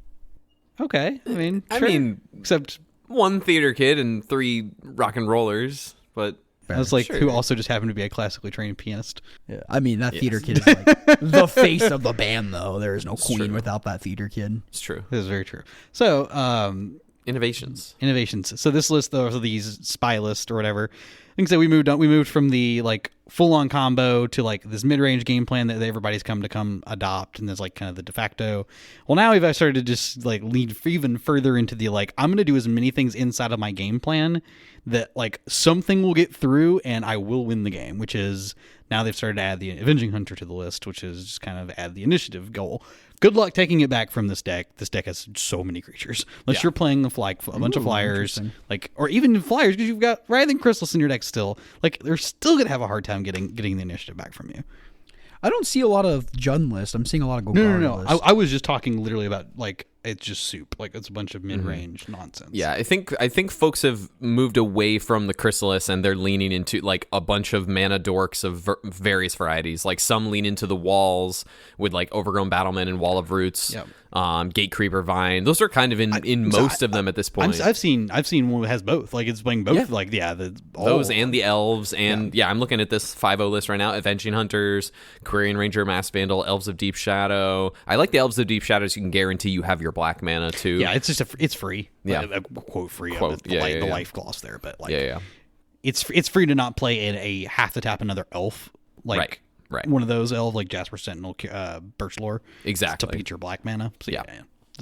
Okay, I mean, except one theater kid and 3 rock and rollers, but I was like, who also just happened to be a classically trained pianist. Yeah, I mean, that theater kid is like the face of the band, though. There is no Queen without that theater kid. It's true. This is very true. So, innovations. So this list, though, of these spy list or whatever, I think so we moved from the like full-on combo to like this mid-range game plan that everybody's come adopt, and there's like kind of the de facto. Well, now we've started to just like lead even further into the like, I'm going to do as many things inside of my game plan that like something will get through and I will win the game, which is now they've started to add the Avenging Hunter to the list, which is just kind of add the initiative goal. Good luck taking it back from this deck. This deck has so many creatures. Unless you're playing a bunch of flyers, like, or even flyers, because you've got Writhing Chrysalis in your deck still. Like, they're still gonna have a hard time getting the initiative back from you. I don't see a lot of Jund lists. I'm seeing a lot of Golgari lists. I was just talking literally about like it's just soup. Like it's a bunch of mid-range nonsense. Yeah, I think folks have moved away from the Chrysalis and they're leaning into like a bunch of mana dorks of various varieties. Like some lean into the walls with like Overgrown Battlement and Wall of Roots. Yep. Gate Creeper Vine. Those are kind of in most of them at this point. I've seen one that has both. Like it's playing both. Yeah. Those and the elves and I'm looking at this 5-0 list right now. Avenging Hunters, Quirion Ranger, Mass Vandal, Elves of Deep Shadow. I like the Elves of Deep Shadows. You can guarantee you have your black mana too. Yeah, it's just it's free. Yeah, quote free. The life gloss there, but like it's free to not play in a have to tap another elf like. Right. One of those elves like Jasper Sentinel, Birch Lore. Exactly. To beat your black mana. So yeah,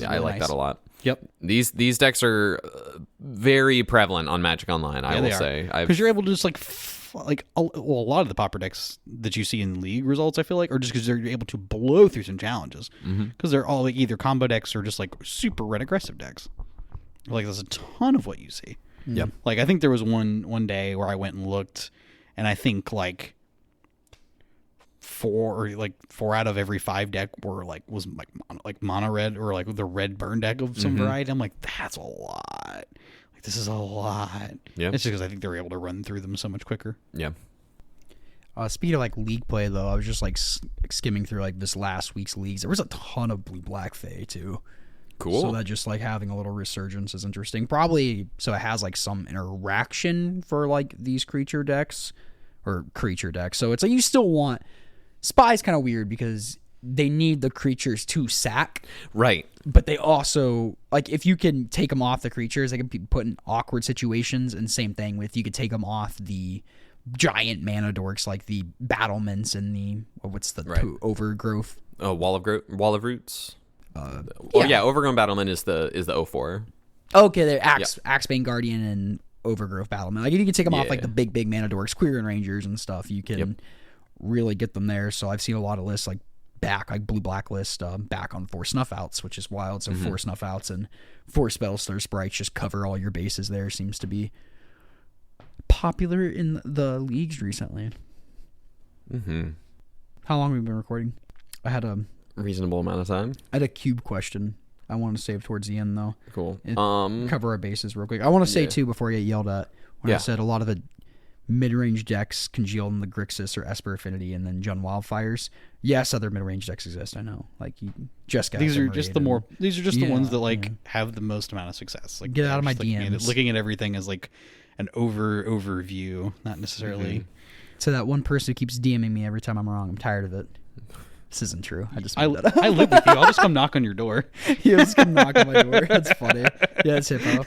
I like that a lot. Yep. These decks are very prevalent on Magic Online, I will say. Because you're able to just a lot of the Pauper decks that you see in League results, I feel like, are just because they're able to blow through some challenges. Because they're all like either combo decks or just like super red aggressive decks. Like there's a ton of what you see. Yep. Like I think there was one day where I went and looked, and I think like 4 out of every 5 deck was mono red or like the red burn deck of some variety. I'm like, that's a lot. Like this is a lot. Yeah, it's just because I think they're able to run through them so much quicker. Yeah. Speaking of like league play though, I was just like skimming through like this last week's leagues. There was a ton of blue black Fae too. Cool. So that just like having a little resurgence is interesting. Probably so it has like some interaction for like these creature decks. So it's like you still want. Spy's kind of weird because they need the creatures to sack. Right. But they also, like, if you can take them off the creatures, they can be put in awkward situations. And same thing with, you could take them off the giant mana dorks, like the battlements and the, overgrowth. Oh, Wall of Roots? Overgrown Battlement is the 04. Okay, they're Axebane Guardian and Overgrowth Battlement. Like, if you can take them off, like, the big mana dorks, Quirion Rangers and stuff, you can... really get them there. So I've seen a lot of lists like blue black list back on 4 snuff outs, which is wild. So 4 snuff outs and 4 Spellslinger sprites just cover all your bases there. Seems to be popular in the leagues recently. How long have we been recording? I had a reasonable amount of time. I had a cube question I want to save towards the end though. Cool. Cover our bases real quick. I want to say too before I get yelled at when I said a lot of the mid-range decks congealed in the Grixis or Esper Affinity and then Jund Wildfires. Yes, other mid-range decks exist, I know. Like you just got these are just the ones that like have the most amount of success. Like get out of my DMs. Looking at everything as like an overview, not necessarily. So that one person who keeps DMing me every time I'm wrong, I'm tired of it. This isn't true. I live with you. I'll just come knock on your door. He'll just come knock on my door. That's funny. Yeah, it's Hippo.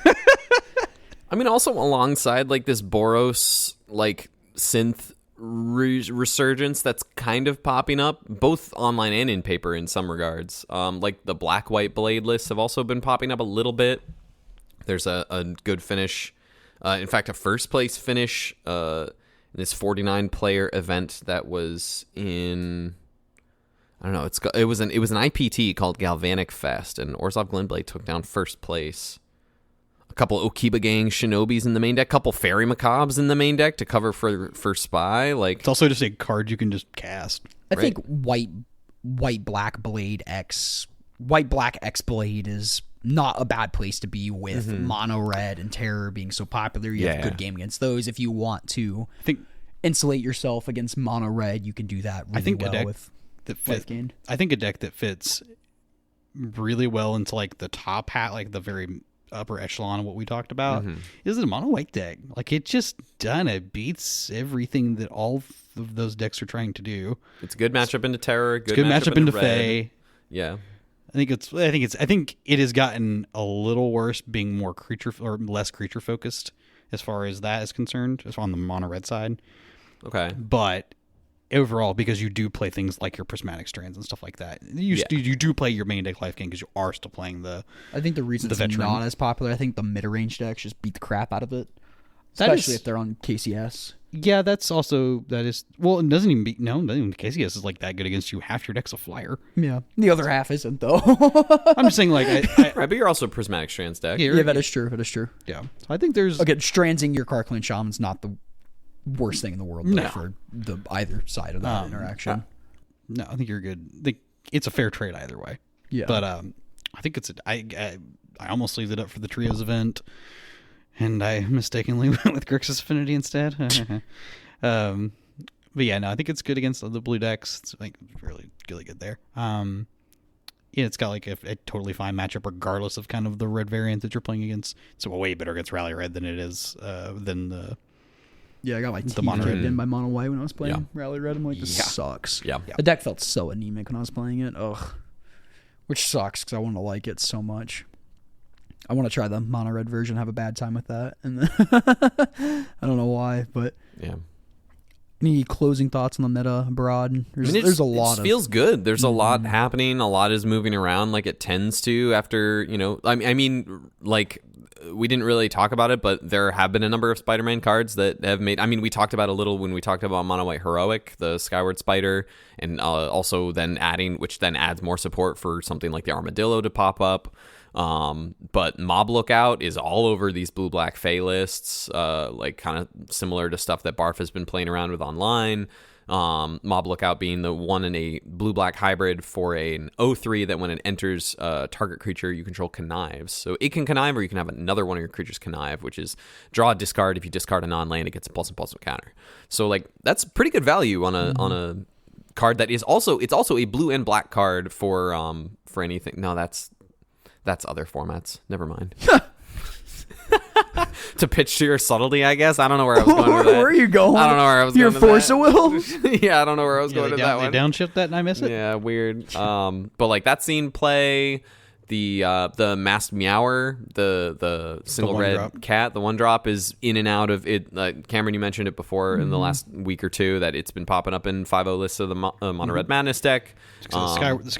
I mean, also alongside like this Boros like synth resurgence that's kind of popping up, both online and in paper in some regards. Like the black-white blade lists have also been popping up a little bit. There's a good finish. In fact, a first place finish in this 49 player event that was in, I don't know, it was an IPT called Galvanic Fest, and Orzhov Glenblade took down first place. A couple Okiba Gang Shinobis in the main deck, couple Fairy Macabres in the main deck to cover for Spy. Like, it's also just a card you can just cast. I think white black X Blade is not a bad place to be with mono red and terror being so popular. You have a good game against those. If you want to insulate yourself against mono red, you can do that really well with life gain. I think a deck that fits really well into like the top hat, like the very upper echelon of what we talked about, is a mono white deck. Like, it just it beats everything that all of those decks are trying to do. It's a good matchup into terror. Good matchup into Fae. Yeah. I think it has gotten a little worse, being more creature or less creature focused as far as that is concerned, as on the mono red side. Okay. But overall, because you do play things like your prismatic strands and stuff like that, you do play your main deck life game because you are still playing the. I think the reason it's not as popular, I think the mid range decks just beat the crap out of it, especially if they're on KCS. Yeah, it doesn't even KCS is like that good against you. Half your deck's a flyer. Yeah, the other half isn't though. I'm just saying, like, right, but you're also a prismatic strands deck. Yeah, that is true. Yeah, so I think there's strandsing your Karkland Shaman's not the worst thing in the world for the either side of that interaction. No, I think you're good. It's a fair trade either way. Yeah, but I think I almost leave it up for the Trios event, and I mistakenly went with Grixis Affinity instead. But yeah, no, I think it's good against the blue decks. It's like really good there. Yeah, it's got like a totally fine matchup regardless of kind of the red variant that you're playing against. It's way better against Rally Red than it is than the. Yeah, I got my teeth kicked in by mono white when I was playing Rally Red. I'm like, this sucks. Yeah. The deck felt so anemic when I was playing it. Ugh. Which sucks because I want to like it so much. I want to try the mono red version, have a bad time with that. And then I don't know why, but yeah. Any closing thoughts on the meta abroad? There's a lot. It feels good. There's a lot happening. A lot is moving around like it tends to after, I mean, like, we didn't really talk about it, but there have been a number of SpiderMan cards that have made. I mean, we talked about a little when we talked about Mono White Heroic, the Skyward Spider, and also then which then adds more support for something like the Armadillo to pop up. But Mob Lookout is all over these blue-black Fae lists, like kind of similar to stuff that Barf has been playing around with online. Mob Lookout being the one in a blue-black hybrid for an 0/3 that when it enters target creature you control connives. So it can connive, or you can have another one of your creatures connive, which is draw a discard. If you discard a non-land, it gets a +++ counter. So like that's pretty good value on a card that is also a blue and black card for anything. No, that's other formats. Never mind. To pitch to your subtlety, I guess. I don't know where I was going with that. Where are you going? I don't know where I was going with that. Your force of will? Yeah, I don't know where I was going with that one. They downshift that and I miss it? Yeah, weird. But like that scene play, the masked meower, the single red drop cat, the one drop is in and out of it. Cameron, you mentioned it before in the last week or two that it's been popping up in 5.0 lists of the Mono Red Madness deck. The Skyward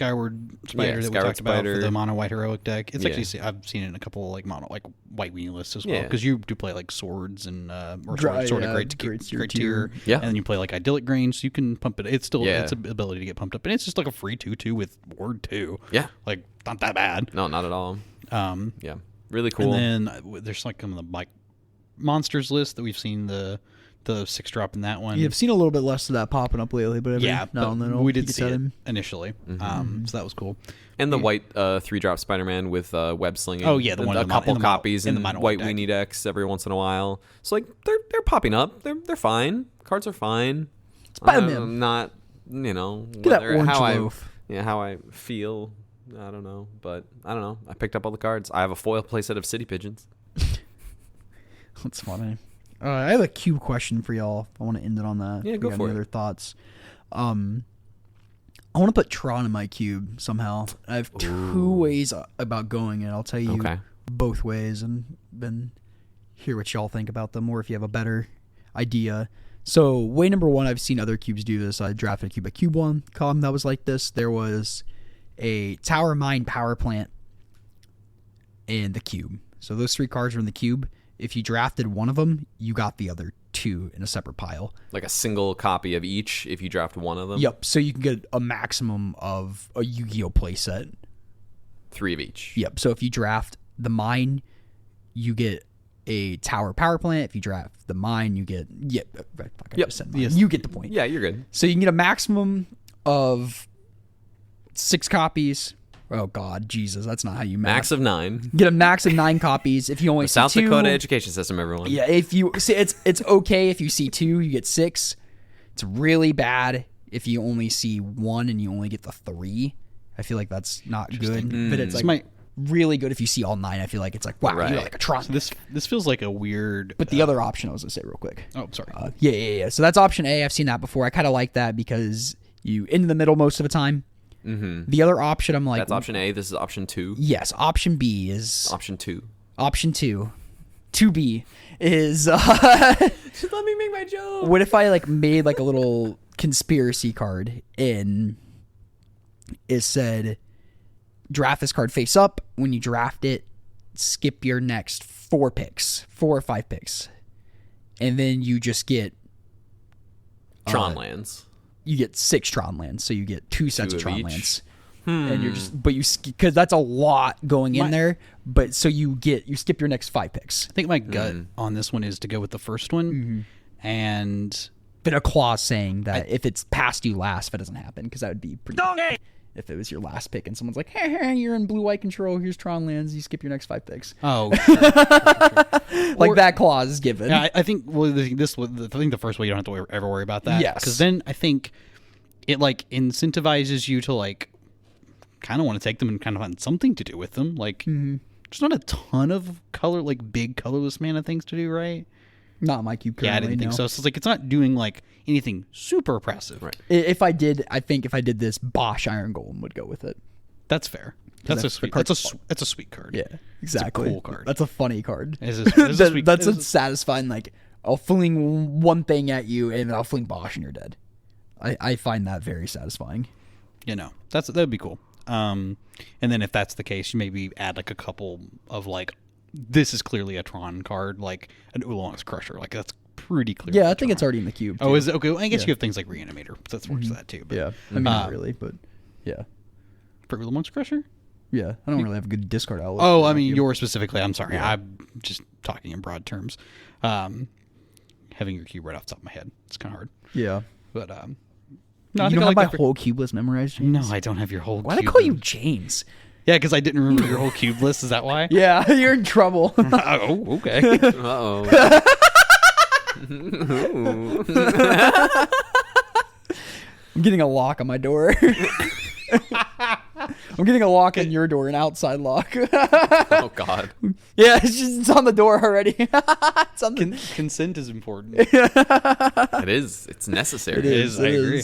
Spider that we talked about for the Mono White Heroic deck. It's actually I've seen it in a couple like mono like white weenie lists as well, because you do play like swords and or sort of great tier. Yeah, and then you play like Idyllic Grange, so you can pump it. It's still its ability to get pumped up, and it's just like a free 2/2 with ward 2. Yeah, like not that bad. No, not at all. Yeah, really cool. And then there's like the like monsters list that we've seen the 6-drop in that one. You've seen a little bit less of that popping up lately, but we did see it initially. So that was cool. And the white 3-drop Spider-Man with web slinging. Oh yeah, the one a couple copies in the white weenie decks every once in a while. So like they're popping up. They're fine. Cards are fine. Spider-Man. Not how I feel. I don't know, but I don't know. I picked up all the cards. I have a foil playset of City Pigeons. That's funny. I have a cube question for y'all. I want to end it on that. Yeah, go for it. Other thoughts? I want to put Tron in my cube somehow. I have two ways about going it. I'll tell you both ways, and been hear what y'all think about them, or if you have a better idea. So way number 1, I've seen other cubes do this. I drafted a cube at Cube 1 column that was like this. There was a tower mine power plant in the cube. So those 3 cards were in the cube. If you drafted one of them, you got the other 2 in a separate pile. Like a single copy of each if you draft one of them? Yep. So you can get a maximum of a Yu-Gi-Oh playset. 3 of each. Yep. So if you draft the mine, you get a tower power plant. If you draft the mine, you get... Yeah, Yes. You get the point. Yeah, you're good. So you can get a maximum of 6 copies. Oh, God. Jesus. That's not how you Max of 9. Get a max of 9 copies. If you only see 2... South Dakota education system, everyone. Yeah, if you... See, it's okay if you see 2, you get 6. It's really bad if you only see 1 and you only get the 3. I feel like that's not good. But it's like... really good if you see all 9. I feel like it's like, wow, you're like a Tron. This feels like a weird... But the other option I was going to say real quick. Oh, sorry. Yeah. So that's option A. I've seen that before. I kind of like that because you in the middle most of the time. Mm-hmm. The other option, I'm like... That's option A. This is option 2. Yes. Option B is... Option 2. Option 2. 2B is... Just let me make my joke. What if I like made like a little conspiracy card and it said... Draft this card face up. When you draft it, skip your next 4 picks, 4 or 5 picks, and then you just get Tron lands. You get 6 Tron lands, so you get 2 sets of Tron each. lands, and you're just because that's a lot going in there. But so you skip your next 5 picks. I think my gut on this one is to go with the first one, and but a clause saying that if it's past you last, if it doesn't happen, because that would be pretty. If it was your last pick and someone's like, hey, you're in blue-white control, here's Tron lands, you skip your next 5 picks. Oh, sure. Like that clause is given. Yeah, I think the first way you don't have to ever worry about that. Yes. Because then I think it like incentivizes you to like kind of want to take them and kind of find something to do with them. Like there's not a ton of big colorless mana things to do, right? Not my cube currently. Yeah, I didn't think so. So it's like it's not doing like anything super oppressive. Right. I think if I did this, Bosch Iron Golem would go with it. That's fair. That's a sweet card. Yeah, exactly. It's a cool card. That's a funny card. That's a satisfying, like, I'll fling one thing at you and I'll fling Bosch and you're dead. I find that very satisfying. You know, that'd be cool. And then if that's the case, you maybe add like a couple of like, this is clearly a Tron card, like an Oolong's Crusher. Like that's pretty clear. Yeah, I think it's already in the cube. Oh, is it? Okay, well, I guess you have things like Reanimator. That's works that too. But, yeah, I mean, not really, but yeah. For Oolong's Crusher? Yeah, I don't really have a good discard outlook. Oh, I mean, yours specifically. I'm sorry. Yeah. I'm just talking in broad terms. Having your cube right off the top of my head, it's kind of hard. Yeah. But, no, you don't have my whole cube list memorized, James? No, I don't have your whole Why'd cube I call you James? Yeah, because I didn't remember your whole cube list. Is that why? Yeah, you're in trouble. Oh, okay. Uh-oh. I'm getting a lock on my door. I'm getting a lock on your door, an outside lock. Oh, God. Yeah, it's on the door already. It's on the... Consent is important. It is. It's necessary. It is. I agree.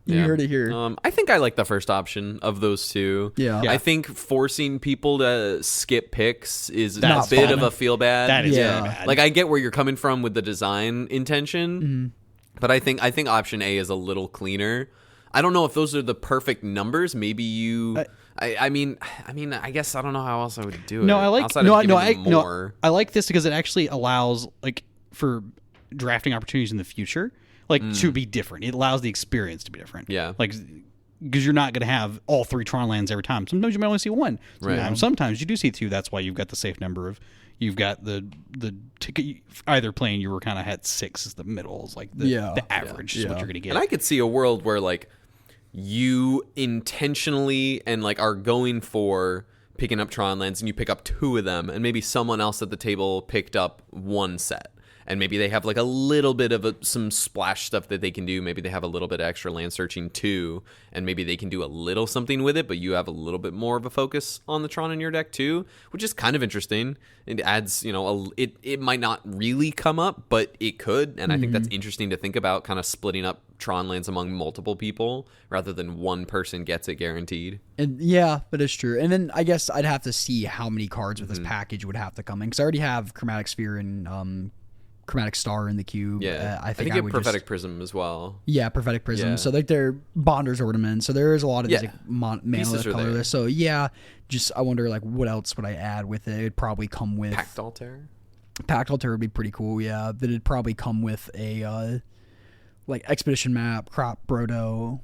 You heard it here. I think I like the first option of those two. Yeah. I think forcing people to skip picks is That's a bit fun. of a feel bad. That is really bad. Like, I get where you're coming from with the design intention, but I think option A is a little cleaner. I don't know if those are the perfect numbers. Maybe you... I mean, I guess I don't know how else I would do it. No, I like outside of giving them more. I like this because it actually allows like for drafting opportunities in the future, like to be different. It allows the experience to be different. Yeah, like because you're not going to have all 3 Tron lands every time. Sometimes you might only see 1. Sometimes you do see 2. That's why you've got the safe number of. You've got the ticket. Either plane you were kind of had 6 is the middle is like the average is what you're going to get. And I could see a world where like you intentionally and like are going for picking up Tron lands and you pick up 2 of them and maybe someone else at the table picked up 1 set and maybe they have like a little bit of some splash stuff that they can do. Maybe they have a little bit of extra land searching too, and maybe they can do a little something with it, but you have a little bit more of a focus on the Tron in your deck too, which is kind of interesting. It adds, it might not really come up, but it could, and I think that's interesting to think about, kind of splitting up Tron lands among multiple people rather than one person gets it guaranteed. And yeah, that is true. And then I guess I'd have to see how many cards with this package would have to come in, because I already have Chromatic Sphere and Chromatic Star in the cube. Yeah, I think I would Prophetic Prism as well. Yeah, Prophetic Prism. Yeah. So like they're Bonder's Ornament. So there is a lot of these like mana colorless. So yeah, just I wonder like what else would I add with it? It'd probably come with Pact Altar. Pact Altar would be pretty cool. Yeah, but it'd probably come with a like Expedition Map, Crop Brodo,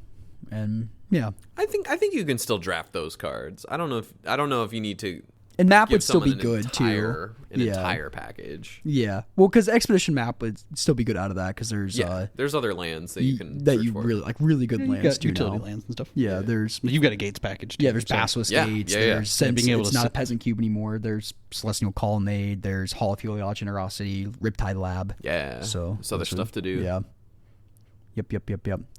and yeah. I think you can still draft those cards. I don't know if you need to. And map would still be good too. An entire package. Yeah. Well, because Expedition Map would still be good out of that, because there's there's other lands that you can really like, really good lands too. Utility lands and stuff. Yeah. There's you've got a Gates package too. Yeah. There's Basilisk Gates. There's since being able it's not a peasant cube anymore. There's Celestial Colonnade. There's Hall of Heliod Generosity. Riptide Lab. Yeah. So there's stuff to do. Yeah. Yep.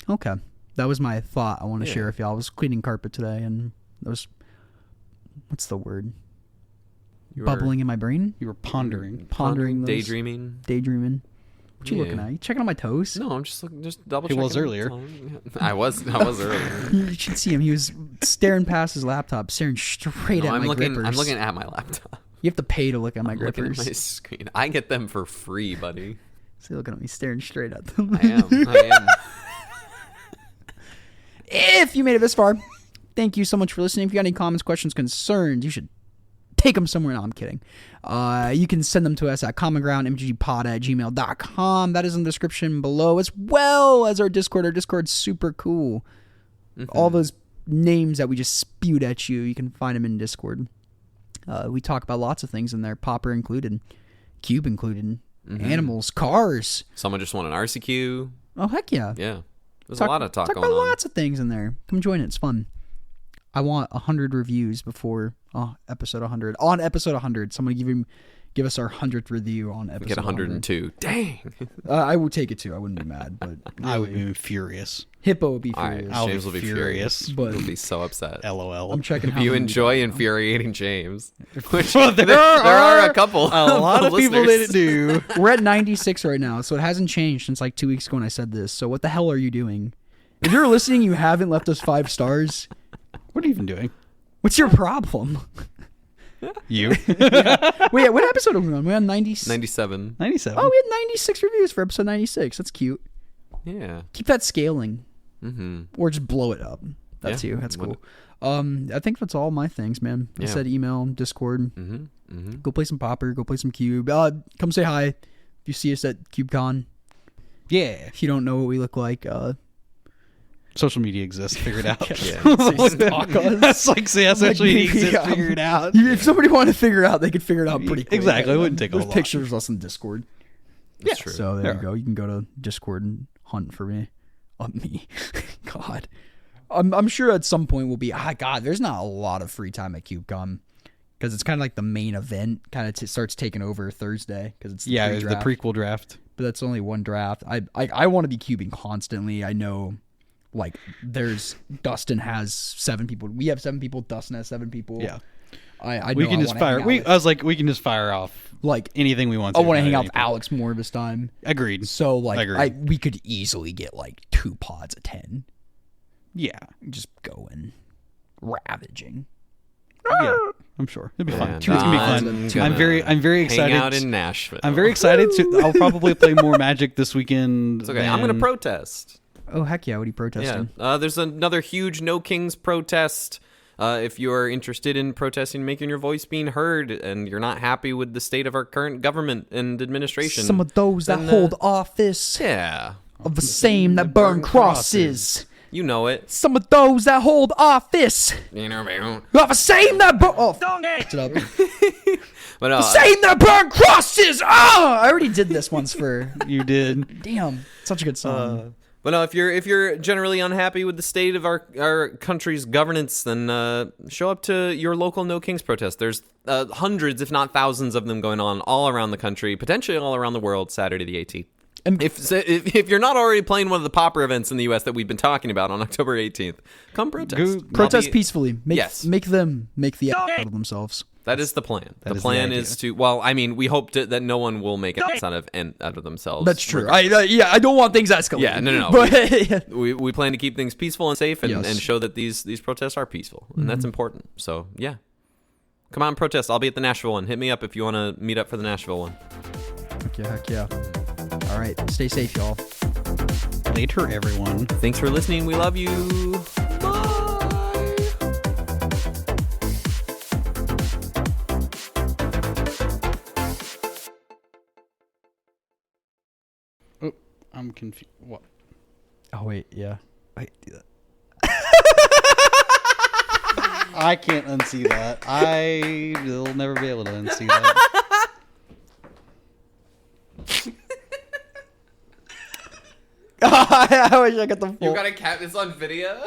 Okay. That was my thought I want to share with y'all. I was cleaning carpet today, and that was, what's the word? Bubbling in my brain. You were pondering those, daydreaming. What you looking at? You checking on my toes? No, I'm just double checking. He was earlier. I was earlier. You should see him. He was staring past his laptop, staring straight at my grippers. I'm looking at my laptop. You have to pay to look at my grippers. Looking at my screen. I get them for free, buddy. So looking at me, staring straight at them. I am. If you made it this far, thank you so much for listening. If you got any comments, questions, concerns, you should take them somewhere. No, I'm kidding. You can send them to us at commongroundmtgpod@gmail.com. That is in the description below, as well as our Discord. Our Discord's super cool. All those names that we just spewed at you, you can find them in Discord. We talk about lots of things in there, Pauper included, Cube included, animals, cars. Someone just won an RCQ. Oh, heck yeah. Yeah. There's a lot of talk going on. Talk about lots of things in there. Come join it. It's fun. I want 100 reviews before episode 100. On episode 100, someone give us our 100th review on episode 100. Get 102. Dang. I would take it too. I wouldn't be mad, but really, I would be furious. Hippo would be furious. James will be furious. But he'll be so upset. LOL. I'm checking. If you enjoy infuriating James, which well, there are a couple. A lot of people that do. We're at 96 right now, so it hasn't changed since like 2 weeks ago when I said this. So what the hell are you doing? If you're listening, you haven't left us 5 stars. What are you even doing? What's your problem? You? Wait, what episode are we on? We're on 97. 97. Oh, we had 96 reviews for episode 96. That's cute. Yeah. Keep that scaling. Or just blow it up. That's That's cool. I think that's all my things, man. I said email, Discord. Go play some Pauper. Go play some Cube. Come say hi if you see us at CubeCon. Yeah. If you don't know what we look like, social media exists. Figure it out. That's like, social media exists. Figure it out. If somebody wanted to figure it out, they could figure it out pretty quick. Exactly. It wouldn't take a lot. There's pictures of us on Discord. That's true. So there you go. You can go to Discord and hunt for me. God. I'm sure at some point we'll be, there's not a lot of free time at CubeCon, because it's kind of like the main event kind of starts taking over Thursday, because it's the the prequel draft. But that's only one draft. I want to be cubing constantly. I know, like, Dustin has 7 people. We have 7 people. Dustin has 7 people. Yeah. We can just fire. I was like, we can just fire off like anything we want. I want to hang out with Alex more this time. Agreed. So like, we could easily get like 2 pods of 10. Yeah, just going ravaging. Yeah, I'm sure it'd be fun. It's gonna be fun. I'm very excited. Hang out in Nashville. I'm very excited to. I'll probably play more Magic this weekend. It's okay. I'm gonna protest. Oh heck yeah! What are you protesting? Yeah. There's another huge No Kings protest. If you're interested in protesting, making your voice being heard, and you're not happy with the state of our current government and administration, some of those that hold office, of the same that burn crosses. You know it. Some of those that hold office, of the same that burn. Oh, it up. But the same that burn crosses. Oh, I already did this once for. You did. Damn, such a good song. But no, if you're generally unhappy with the state of our country's governance, then show up to your local No Kings protest. There's hundreds, if not thousands, of them going on all around the country, potentially all around the world. Saturday the 18th. And if you're not already playing one of the Pauper events in the U.S. that we've been talking about on October 18th, come protest. Protest peacefully. Make them make the out of themselves. That is the plan. The plan is to. Well, I mean, we hope that no one will make an out of themselves. That's true. I don't want things escalating. Yeah, no. But we plan to keep things peaceful and safe, and show that these protests are peaceful, and that's important. So yeah, come on, protest. I'll be at the Nashville one. Hit me up if you want to meet up for the Nashville one. Heck yeah. All right, stay safe, y'all. Later, everyone. Thanks for listening. We love you. Bye. I'm confused. What? Oh, wait, yeah. Wait, do that. I can't unsee that. I will never be able to unsee that. I wish I got the full. You gotta cap this on video?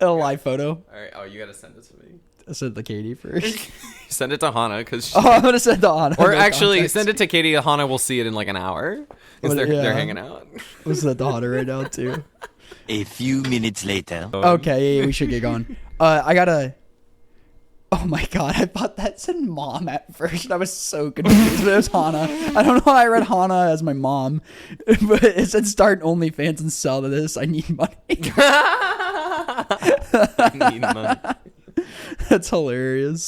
A live photo. Alright, you gotta send it to me. I sent it to Katie first. Send it to Hana, because I'm gonna send it to Hana. Or actually, send it to Katie. Hana will see it in like an hour. Because they're hanging out. I'll send it to Hana right now, too. A few minutes later. Okay, yeah, we should get going. I gotta... Oh my god, I thought that said mom at first. I was so confused, but it was Hana. I don't know why I read Hana as my mom, but it said start OnlyFans and sell to this. I need money. I need money. That's hilarious.